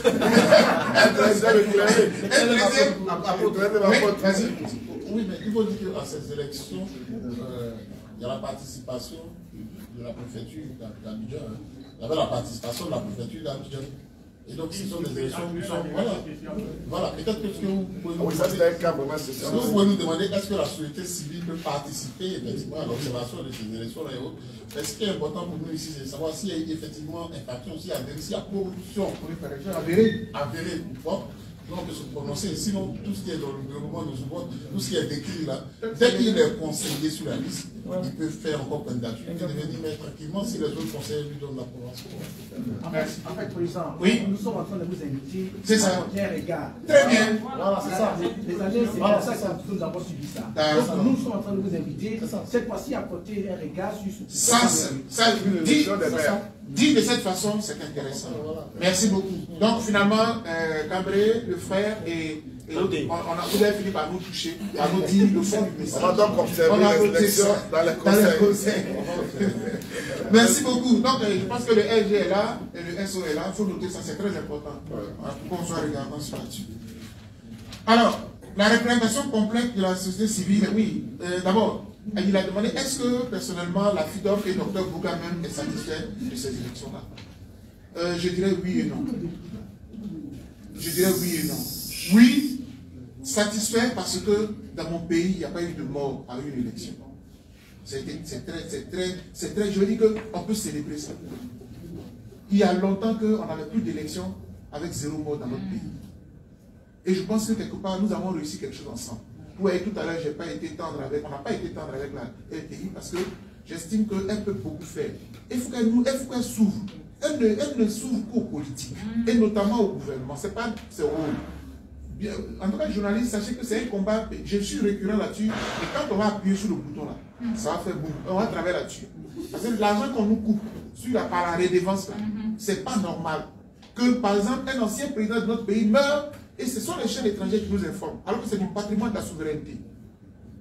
Oui, mais il faut dire qu'à ces élections, il y a la participation de la préfecture d'Abidjan. Il y avait la participation de la préfecture d'Abidjan. Et donc, ce sont des élections qui sont. Voilà. Peut-être que ce que vous pouvez nous vous pouvez nous demander, est-ce que la société civile peut participer effectivement à l'observation de ces élections et autres. Mais ce qui est important pour nous ici, c'est de savoir s'il y a effectivement infraction, s'il y a corruption. Avérée. Donc, de se prononcer. Sinon, tout ce qui est dans le gouvernement de ce vote, tout ce qui est décrit là, dès qu'il est conseillé sur la liste, il peut faire encore candidature. Il peut devenir maître tranquillement si les autres conseillers lui donnent l'approbation. En fait, président, oui, nous sommes en train de vous inviter à porter un regard. Très bien. Voilà, c'est ça. Les années, c'est pour ça que nous avons suivi ça. Donc, nous sommes en train de vous inviter, cette fois-ci, à porter un regard sur ce dit de cette façon, c'est intéressant. Merci beaucoup. Donc, finalement, Cambré, le frère et Et vous avez fini par nous toucher, par nous dire le fond du message. On va donc observer les élections dans les conseils. Merci beaucoup. Donc, je pense que le LG est là et le SO est là. Il faut noter ça, c'est très important. Pour qu'on soit regardant sur là-dessus. Alors, la représentation complète de la société civile, oui. D'abord, il a demandé est-ce que personnellement la FIDOF et Dr Bouga même est satisfait de ces élections-là? Je dirais oui et non. Je dirais oui et non. Oui, satisfait parce que dans mon pays, il n'y a pas eu de mort à une élection. C'est très, je veux dire qu'on peut célébrer ça. Il y a longtemps qu'on n'avait plus d'élections avec 0 mort dans notre pays. Et je pense que quelque part, nous avons réussi quelque chose ensemble. Vous voyez, tout à l'heure, on n'a pas été tendre avec la LTI parce que j'estime qu'elle peut beaucoup faire. Il faut qu'elle s'ouvre. Elle ne s'ouvre qu'aux politiques, et notamment au gouvernement. C'est pas ses rôles. En tout cas, journaliste, sachez que c'est un combat. Je suis récurrent là-dessus. Et quand on va appuyer sur le bouton là, ça va faire boum. On va travailler là-dessus. Parce que l'argent qu'on nous coupe par la redevance là, c'est pas normal. Que par exemple, un ancien président de notre pays meurt et ce sont les chaînes étrangères qui nous informent, alors que c'est du patrimoine de la souveraineté.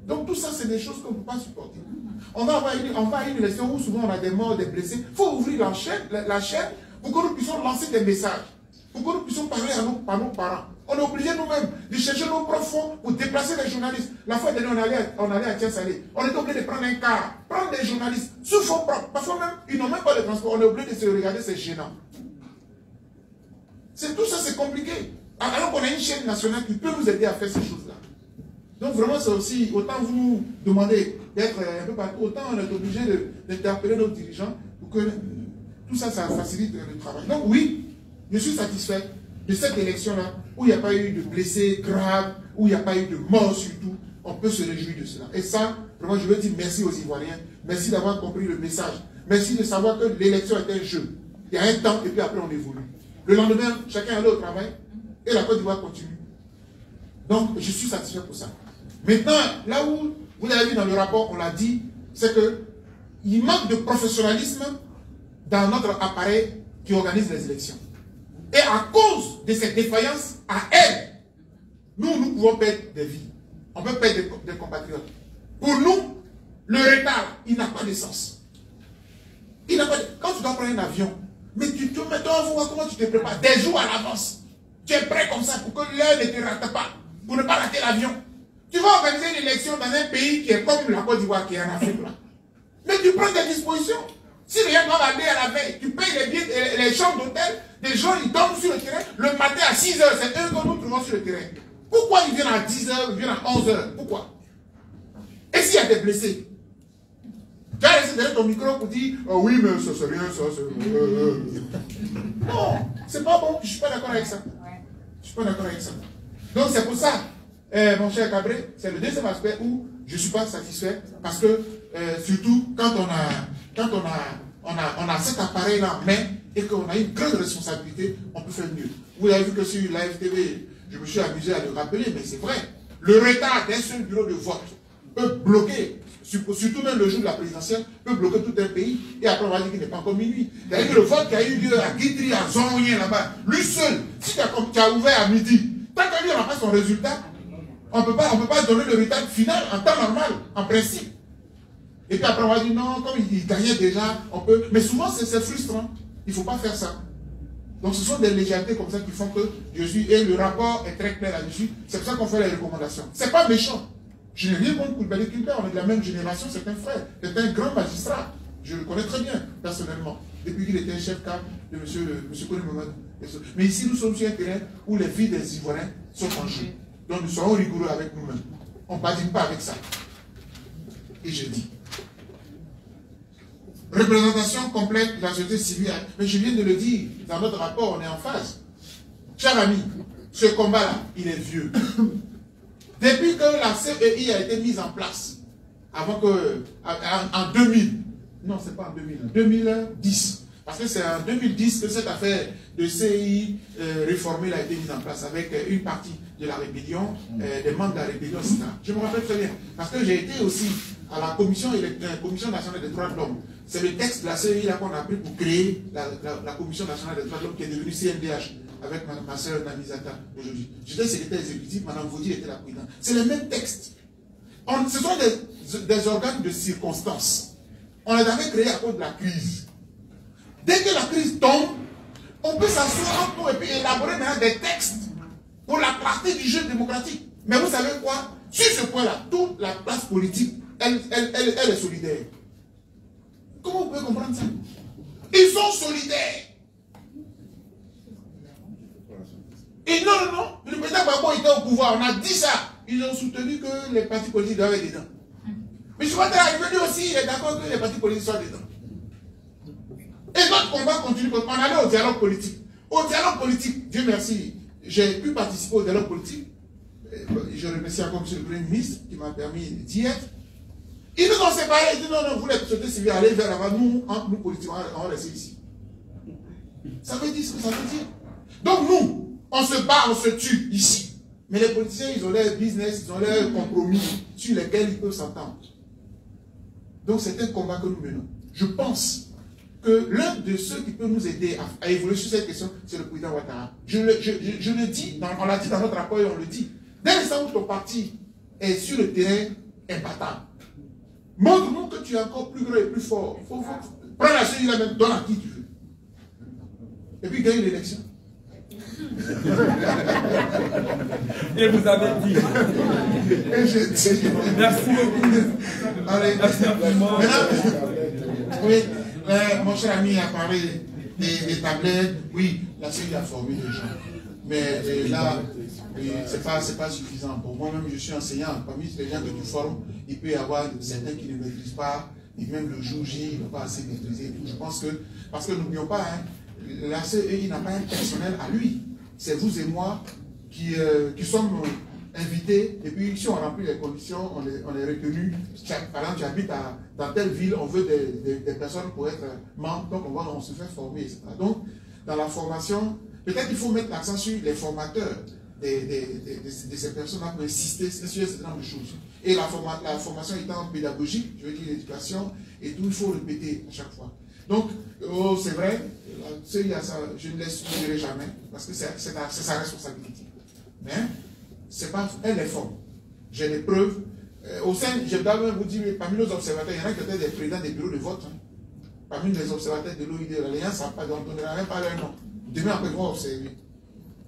Donc tout ça, c'est des choses qu'on ne peut pas supporter. On va avoir une élection où souvent on a des morts, des blessés. Il faut ouvrir la chaîne pour que nous puissions lancer des messages, pour que nous puissions parler à nos parents. On est obligé nous-mêmes de chercher nos propres fonds pour déplacer les journalistes. La fois dernière, on allait à Tiens-Salé. On est obligé de prendre un car, prendre des journalistes sous fonds propres. Parfois même, ils n'ont même pas de transport. On est obligé de se regarder, c'est gênant. Tout ça, c'est compliqué. Alors qu'on a une chaîne nationale qui peut nous aider à faire ces choses-là. Donc vraiment, c'est aussi, autant vous nous demandez d'être un peu partout, autant on est obligé d'interpeller nos dirigeants pour que tout ça, ça facilite le travail. Donc oui, je suis satisfait de cette élection-là, où il n'y a pas eu de blessés graves, où il n'y a pas eu de morts surtout. On peut se réjouir de cela. Et ça, vraiment, je veux dire merci aux Ivoiriens. Merci d'avoir compris le message. Merci de savoir que l'élection est un jeu. Il y a un temps et puis après on évolue. Le lendemain, chacun allait au travail et la Côte d'Ivoire continue. Donc, je suis satisfait pour ça. Maintenant, là où vous avez vu dans le rapport, on l'a dit, c'est qu'il manque de professionnalisme dans notre appareil qui organise les élections. Et à cause de cette défaillance à elle, nous pouvons perdre des vies. On peut perdre des compatriotes. Pour nous, le retard, il n'a pas de sens. Il n'a pas de... Quand tu dois prendre un avion, mais tu te mets devant voir comment tu te prépares des jours à l'avance. Tu es prêt comme ça pour que l'heure ne te rate pas, pour ne pas rater l'avion. Tu vas organiser une élection dans un pays qui est comme la Côte d'Ivoire, qui est en Afrique là. Mais tu prends des dispositions. Si les gens doivent aller à la veille, tu payes les billets, les chambres d'hôtel, les gens ils dorment sur le terrain, le matin à 6 h, c'est eux que nous trouvons sur le terrain. Pourquoi ils viennent à 10 h, ils viennent à 11 h? Pourquoi? Et s'il y a des blessés? Tu as laissé derrière ton micro pour dire oh oui, mais ça c'est rien, ça c'est. Non, c'est pas bon, je ne suis pas d'accord avec ça. Je ne suis pas d'accord avec ça. Donc c'est pour ça, mon cher Cabré, c'est le deuxième aspect où je ne suis pas satisfait parce que surtout quand on a cet appareil-là en main et qu'on a une grande responsabilité, on peut faire mieux. Vous avez vu que sur Live TV, je me suis amusé à le rappeler, mais c'est vrai. Le retard d'un seul bureau de vote peut bloquer, surtout même le jour de la présidentielle, peut bloquer tout un pays et après on va dire qu'il n'est pas encore minuit. C'est-à-dire que le vote qui a eu lieu à Guidry, à Zongoyen là-bas, lui seul, si tu as ouvert à midi, tant qu'à lui on n'a pas son résultat, on ne peut pas donner le résultat final en temps normal, en principe. Et puis après on va dire non, comme il gagnait déjà, on peut. Mais souvent c'est frustrant. Il ne faut pas faire ça. Donc ce sont des légèretés comme ça qui font que je suis. Et le rapport est très clair là-dessus. C'est pour ça qu'on fait les recommandations. C'est pas méchant. Je n'ai rien contre Koulibaly Koulibaly, on est de la même génération, c'est un frère, c'est un grand magistrat. Je le connais très bien, personnellement, depuis qu'il était chef cadre de M. Kone Mohamed. Mais ici, nous sommes sur un terrain où les vies des Ivoiriens sont en jeu. Donc nous serons rigoureux avec nous-mêmes. On ne badine pas avec ça. Et je dis. Représentation complète de la société civile. Mais je viens de le dire, dans notre rapport, on est en phase. Chers amis, ce combat-là, il est vieux. Depuis que la CEI a été mise en place, avant que, en 2000, non, c'est pas en 2000, en 2010, parce que c'est en 2010 que cette affaire de CEI réformée a été mise en place avec une partie de la rébellion, des membres de la rébellion, etc. Je me rappelle très bien, parce que j'ai été aussi à la Commission nationale des droits de l'homme. C'est le texte de la CEI qu'on a pris pour créer la Commission nationale des droits de l'homme qui est devenue CNDH avec ma soeur Namizata aujourd'hui. J'étais secrétaire exécutif, Mme Vaudi était la présidente. C'est les mêmes textes. Ce sont des organes de circonstance. On les avait créés à cause de la crise. Dès que la crise tombe, on peut s'asseoir entre nous et puis élaborer maintenant des textes pour la clarté du jeu démocratique. Mais vous savez quoi? Sur ce point-là, toute la classe politique, elle est solidaire. Comment vous pouvez comprendre ça? Ils sont solidaires. Et non, le président Gbagbo était au pouvoir, on a dit ça. Ils ont soutenu que les partis politiques doivent être dedans. Mais je vais arriver aussi, il est d'accord que les partis politiques soient dedans. Et notre combat continue. On allait au dialogue politique. Au dialogue politique, Dieu merci, j'ai pu participer au dialogue politique. Je remercie encore M. le Premier ministre qui m'a permis d'y être. Ils nous ont séparés. Ils disent non, vous les sociétés civiles, allez vers là-bas. Nous, entre nous politiques, on va rester ici. Ça veut dire ce que ça veut dire. Donc nous, on se bat, on se tue ici. Mais les politiciens, ils ont leur business, ils ont leur compromis sur lesquels ils peuvent s'entendre. Donc c'est un combat que nous menons. Je pense que l'un de ceux qui peut nous aider à évoluer sur cette question, c'est le président Ouattara. Je le dis, on l'a dit dans notre rapport et on le dit. Dès l'instant où ton parti est sur le terrain imbattable, montre-nous que tu es encore plus grand et plus fort. Prends la cellule là même, donne à qui tu veux. Et puis gagne l'élection. Et vous avez dit. Merci beaucoup. Allez, merci infiniment. Oui, mon cher ami a parlé des tablettes. Oui, la cellule a formé des gens. Mais là, c'est pas suffisant. Pour moi-même, je suis enseignant. Parmi les gens que tu formes, il peut y avoir certains qui ne maîtrisent pas, et même le jour J, ils n'ont pas assez maîtrisé. Je pense que, parce que n'oublions pas, hein, la CEI n'a pas un personnel à lui. C'est vous et moi qui sommes invités, et puis si on remplit les conditions, on est retenu. Par exemple, tu habites dans telle ville, on veut des personnes pour être membres, donc on se fait former, etc. Donc, dans la formation, peut-être qu'il faut mettre l'accent sur les formateurs de ces personnes-là pour insister sur ce genre de choses. Et la formation étant pédagogique, je veux dire l'éducation et tout, il faut répéter à chaque fois. Donc, c'est vrai, je ne l'exclurai jamais, parce que c'est sa responsabilité. Mais, c'est pas, elle est forte. J'ai des preuves. Au sein, je dois même vous dire, parmi nos observateurs, il y en a qui étaient des présidents des bureaux de vote. Hein. Parmi les observateurs de l'OID, l'Alliance, on ne donnera même pas leur nom. Demain, après, on va observer.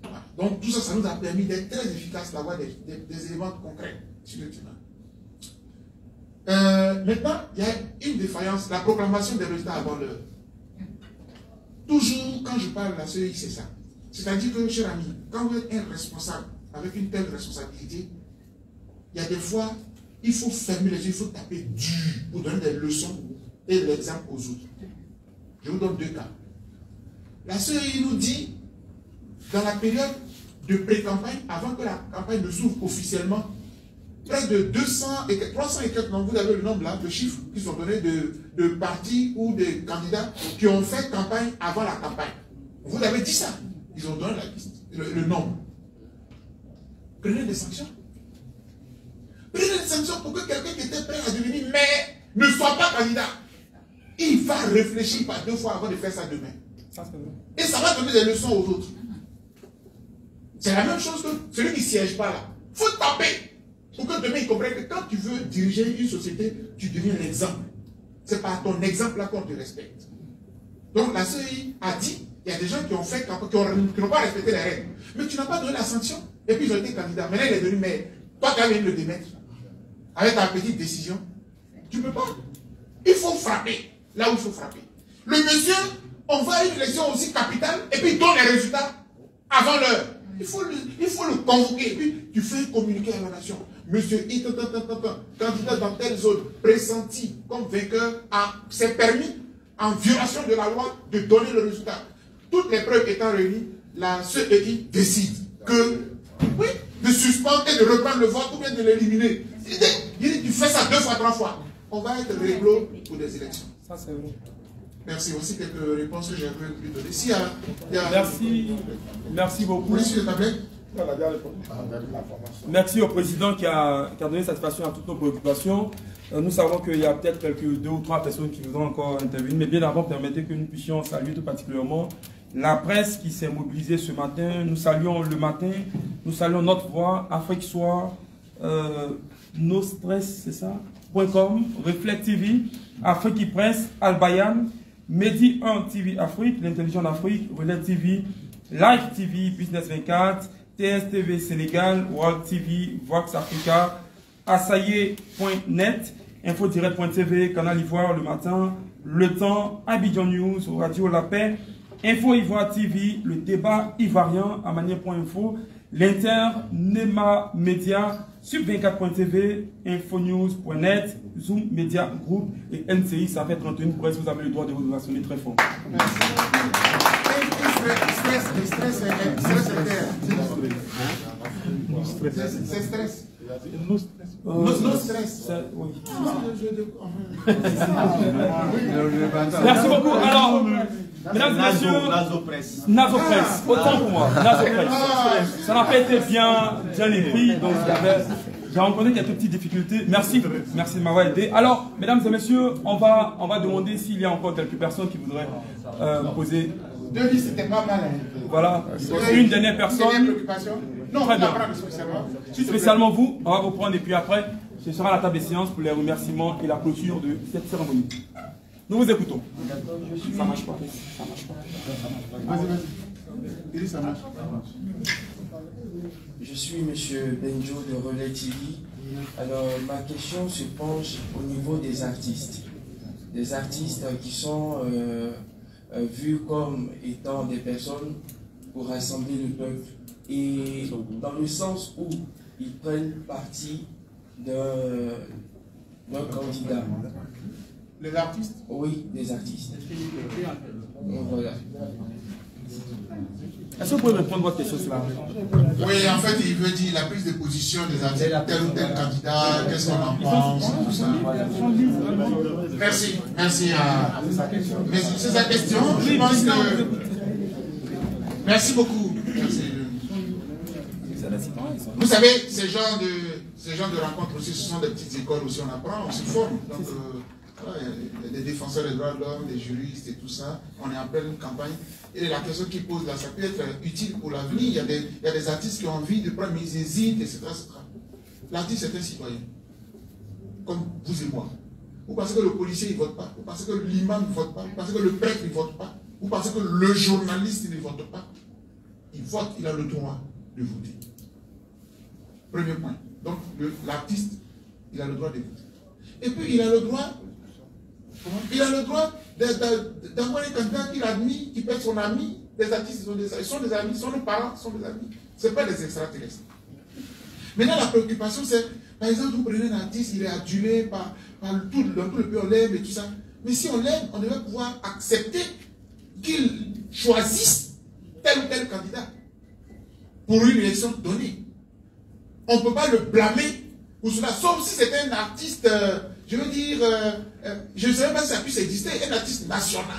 Voilà. Donc, tout ça, ça nous a permis d'être très efficaces, d'avoir des éléments concrets sur le terrain. Maintenant, il y a une défaillance, la proclamation des résultats avant l'heure. Toujours, quand je parle de la CEI, c'est ça. C'est-à-dire que, cher ami, quand vous êtes un responsable avec une telle responsabilité, il y a des fois, il faut fermer les yeux, il faut taper dur pour donner des leçons et l'exemple aux autres. Je vous donne deux cas. La CEI nous dit, dans la période de pré-campagne, avant que la campagne ne s'ouvre officiellement, près de 300 et quelques, vous avez le nombre là, de chiffres qui sont donnés de partis ou de candidats qui ont fait campagne avant la campagne. Vous avez dit ça. Ils ont donné la liste, le nombre. Prenez des sanctions. Prenez des sanctions pour que quelqu'un qui était prêt à devenir maire ne soit pas candidat. Il va réfléchir par deux fois avant de faire ça demain. Et ça va donner des leçons aux autres. C'est la même chose que celui qui ne siège pas là. Il faut taper pour que demain il comprenne que quand tu veux diriger une société, tu deviens l'exemple. C'est par ton exemple là qu'on te respecte. Donc la CEI a dit, il y a des gens qui ont fait campagne, qui n'ont pas respecté les règles. Mais tu n'as pas donné la sanction. Et puis ils ont été candidats. Maintenant il est devenu maire. Toi tu as venu le démettre. Avec ta petite décision. Tu ne peux pas. Il faut frapper. Là où il faut frapper. Le monsieur, on va à une élection aussi capitale et puis il donne les résultats avant l'heure. Il faut le convoquer. Et puis tu fais communiquer à la nation. Monsieur, candidat dans telle zone, pressenti comme vainqueur, s'est permis, en violation de la loi, de donner le résultat. Toutes les preuves étant réunies, la CEI décide que, oui, de suspendre et de reprendre le vote ou bien de l'éliminer. Il dit, tu fais ça 2 fois, 3 fois. On va être réglo pour des élections. Ça, c'est vrai. Merci. Aussi quelques réponses que j'avais pu donner. Si, merci beaucoup. Oui, sur les tablettes. Merci au président qui a donné satisfaction à toutes nos préoccupations. Nous savons qu'il y a peut-être quelques 2 ou 3 personnes qui voudront encore intervenir, mais bien avant, permettez que nous puissions saluer tout particulièrement la presse qui s'est mobilisée ce matin. Nous saluons le matin, nous saluons notre voix, Afrique Soir, No Stress, c'est ça .com, Reflect TV, Afrique Presse, Al Bayan, Medi 1 TV Afrique, l'Intelligence d'Afrique, Relais TV, Live TV, Business 24, TSTV Sénégal, World TV, Vox Africa, Assaye.net, Infodirect.tv, Canal Ivoire le matin, Le Temps, Abidjan News, Radio La Paix, Info Ivoire TV, Le Débat Ivoirien, Amanier.info, l'Inter, Nema Média, Sub24.tv, Infonews.net, Zoom Media Group et NCI, ça fait 31 presse, vous avez le droit de vous rassonner très fort. Merci. C'est stress. Merci beaucoup. Alors, mesdames et messieurs, Nasopresse, autant pour moi, Nasopresse. Ça n'a pas été bien écrit, donc j'ai rencontré quelques petites difficultés. Merci de m'avoir aidé. Alors, mesdames et messieurs, on va demander s'il y a encore quelques personnes qui voudraient poser. Denis, c'était pas mal. Voilà, une dernière personne. Non, très bien. spécialement. Spécialement vous, on va vous prendre et puis après, ce sera la table des séances pour les remerciements et la clôture de cette cérémonie. Nous vous écoutons. Ça marche pas. Ça marche pas. Vas-y. Ça marche. Je suis M. Benjo de Relais TV. Alors, ma question se penche au niveau des artistes. Des artistes qui sont vus comme étant des personnes pour rassembler le peuple. Et dans le sens où ils prennent parti d'un candidat. Les artistes? Oui, des artistes. Voilà. Est-ce que vous pouvez répondre à votre question là? Oui, en fait, il veut dire la prise de position des artistes, tel ou tel candidat, qu'est-ce qu'on en pense, tout ça. Merci à... Mais c'est sa question, je pense que... Merci beaucoup. Merci. Vous savez, ces genres de rencontres aussi, ce sont des petites écoles aussi, on apprend, on se forme. Donc, voilà, il y a des défenseurs des droits de l'homme, des juristes et tout ça. On est en pleine campagne. Et la question qu'ils posent là, ça peut être utile pour l'avenir. Il y a des artistes qui ont envie de prendre, mais ils hésitent, etc. L'artiste est un citoyen, comme vous et moi. Vous pensez que le policier ne vote pas? Vous pensez que l'imam ne vote pas? Vous pensez que le prêtre ne vote pas? Vous pensez que le journaliste ne vote pas? Il vote, il a le droit de voter. Premier point. Donc, l'artiste, il a le droit de voter. Et puis, il a le droit, d'avoir un candidat qu'il admire, qui peut être son ami. Les artistes sont des amis, sont nos parents, sont des amis. Ce n'est pas des extraterrestres. Maintenant, la préoccupation, c'est, par exemple, vous prenez un artiste, il est adulé par tout le pays, on l'aime et tout ça. Mais si on l'aime, on devrait pouvoir accepter qu'il choisisse tel ou tel candidat pour une élection donnée. On ne peut pas le blâmer pour cela, sauf si c'était un artiste, je veux dire, je ne sais pas si ça puisse exister, un artiste national.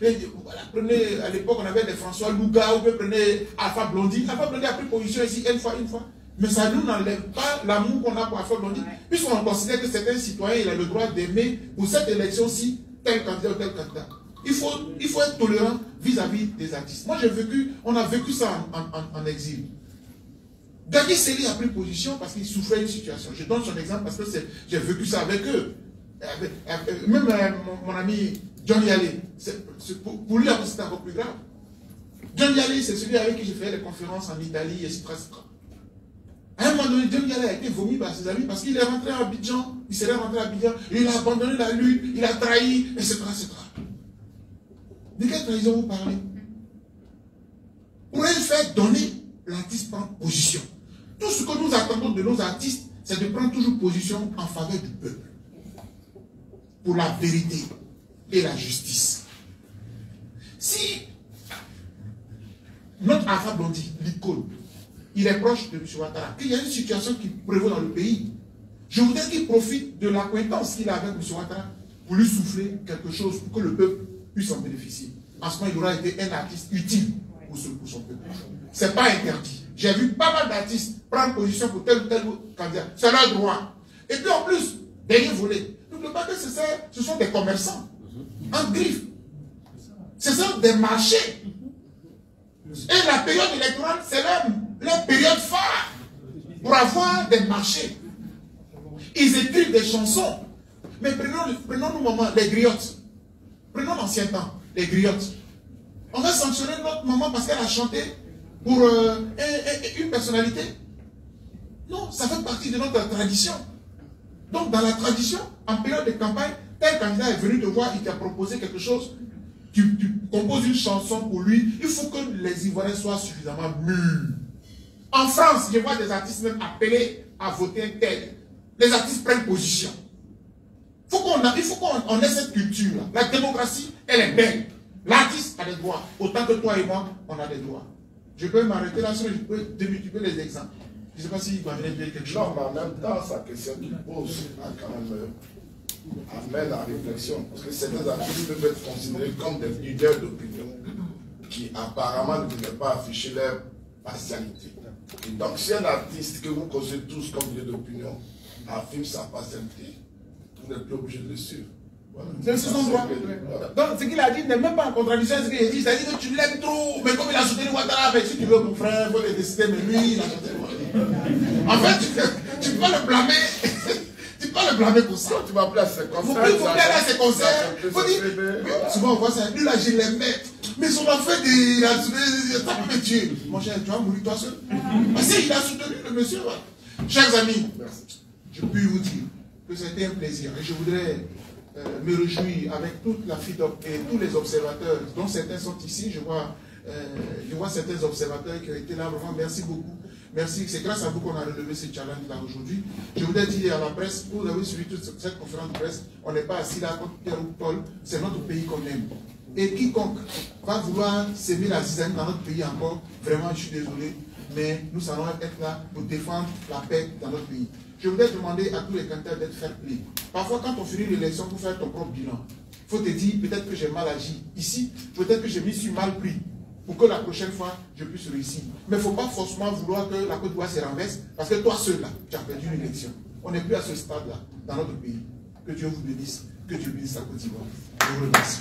Et voilà, prenez, à l'époque, on avait des François Louga, ou bien prenez Alpha Blondy. Alpha Blondy a pris position ici une fois. Mais ça ne nous n'enlève pas l'amour qu'on a pour Alpha Blondy, puisqu'on considère que c'est un citoyen, il a le droit d'aimer pour cette élection-ci tel candidat ou tel candidat. Il faut être tolérant vis-à-vis des artistes. Moi, on a vécu ça en exil. Gadi Seri a pris position parce qu'il souffrait d'une situation. Je donne son exemple parce que j'ai vécu ça avec eux. Même mon ami Johnny Allé, pour lui, c'était encore plus grave. Johnny Allé, c'est celui avec qui j'ai fait des conférences en Italie, etc. À un moment donné, Johnny Allé a été vomi par ses amis parce qu'il est rentré à Abidjan, il serait rentré à Abidjan, il a abandonné la lutte, il a trahi, etc. De quelle trahison vous parlez? Pour elle faire donner, l'artiste prend position. Tout ce que nous attendons de nos artistes, c'est de prendre toujours position en faveur du peuple. Pour la vérité et la justice. Si notre Alpha Blondy, l'icône, il est proche de M. Ouattara, qu'il y a une situation qui prévaut dans le pays, je voudrais qu'il profite de l'acquaintance qu'il a avec M. Ouattara pour lui souffler quelque chose pour que le peuple puisse en bénéficier. En ce moment, il aura été un artiste utile pour son peuple. Ce n'est pas interdit. J'ai vu pas mal d'artistes prendre position pour tel ou tel candidat. C'est leur droit. Et puis en plus, dernier volet. N'oubliez pas que ce sont des commerçants. En griffe. Ce sont des marchés. Et la période électorale, c'est leur période phare pour avoir des marchés. Ils écrivent des chansons. Mais prenons nos mamans, les griottes. Prenons l'ancien temps, les griottes. On va sanctionner notre maman parce qu'elle a chanté pour une personnalité. Non, ça fait partie de notre tradition. Donc dans la tradition, en période de campagne, tel candidat est venu te voir, il t'a proposé quelque chose, tu composes une chanson pour lui, il faut que les Ivoiriens soient suffisamment mûrs. En France, je vois des artistes même appelés à voter un tel. Les artistes prennent position. Il faut qu'on ait cette culture-là. La démocratie, elle est belle. L'artiste a des droits. Autant que toi et moi, on a des droits. Je peux m'arrêter là, je peux démultiplier les exemples. Je ne sais pas s'il va venir dire quelque chose. Non, mais en même temps, sa question qu'il pose a quand même amène à réflexion. Parce que certains artistes peuvent être considérés comme des leaders d'opinion qui apparemment ne devaient pas afficher leur partialité. Et donc, si un artiste que vous considérez tous comme leader d'opinion affirme sa partialité, vous n'êtes plus obligé de le suivre. C'est son droit. Donc, ce qu'il a dit n'est même pas en contradiction avec ce qu'il a dit. C'est-à-dire que tu l'aimes trop. Mais comme il a soutenu Ouattara, si tu veux mon frère, il faut le décider, mais lui, il a soutenu. En fait, tu peux pas le blâmer. Tu peux pas le blâmer pour ça. Tu vas appeler à ses concerts. Vous pouvez aller à ses concerts. Il faut dire, souvent on voit ça. Lui là, je l'aimais. Mais son enfant, il a soutenu. Ça peut me tuer. Mon cher, tu vas mourir toi seul. Parce qu'il a soutenu le monsieur. Chers amis, je puis vous dire que c'était un plaisir. Et je voudrais me réjouir avec toute la FIDOC et tous les observateurs, dont certains sont ici. Je vois certains observateurs qui ont été là. Vraiment, merci beaucoup. Merci. C'est grâce à vous qu'on a relevé ce challenge-là aujourd'hui. Je voudrais dire à la presse, vous avez suivi toute cette conférence de presse, on n'est pas assis là contre Pierre ou Paul, c'est notre pays qu'on aime. Et quiconque va vouloir s'aimer la zizanie dans notre pays encore, vraiment, je suis désolé, mais nous allons être là pour défendre la paix dans notre pays. Je voudrais demander à tous les candidats d'être fair play. Parfois, quand on finit l'élection pour faire ton propre bilan, il faut te dire, peut-être que j'ai mal agi ici, peut-être que je m'y suis mal pris, pour que la prochaine fois, je puisse réussir. Mais il ne faut pas forcément vouloir que la Côte d'Ivoire se renverse, parce que toi seul, là, tu as perdu une élection. On n'est plus à ce stade-là, dans notre pays. Que Dieu vous bénisse, que Dieu bénisse la Côte d'Ivoire. Je vous remercie.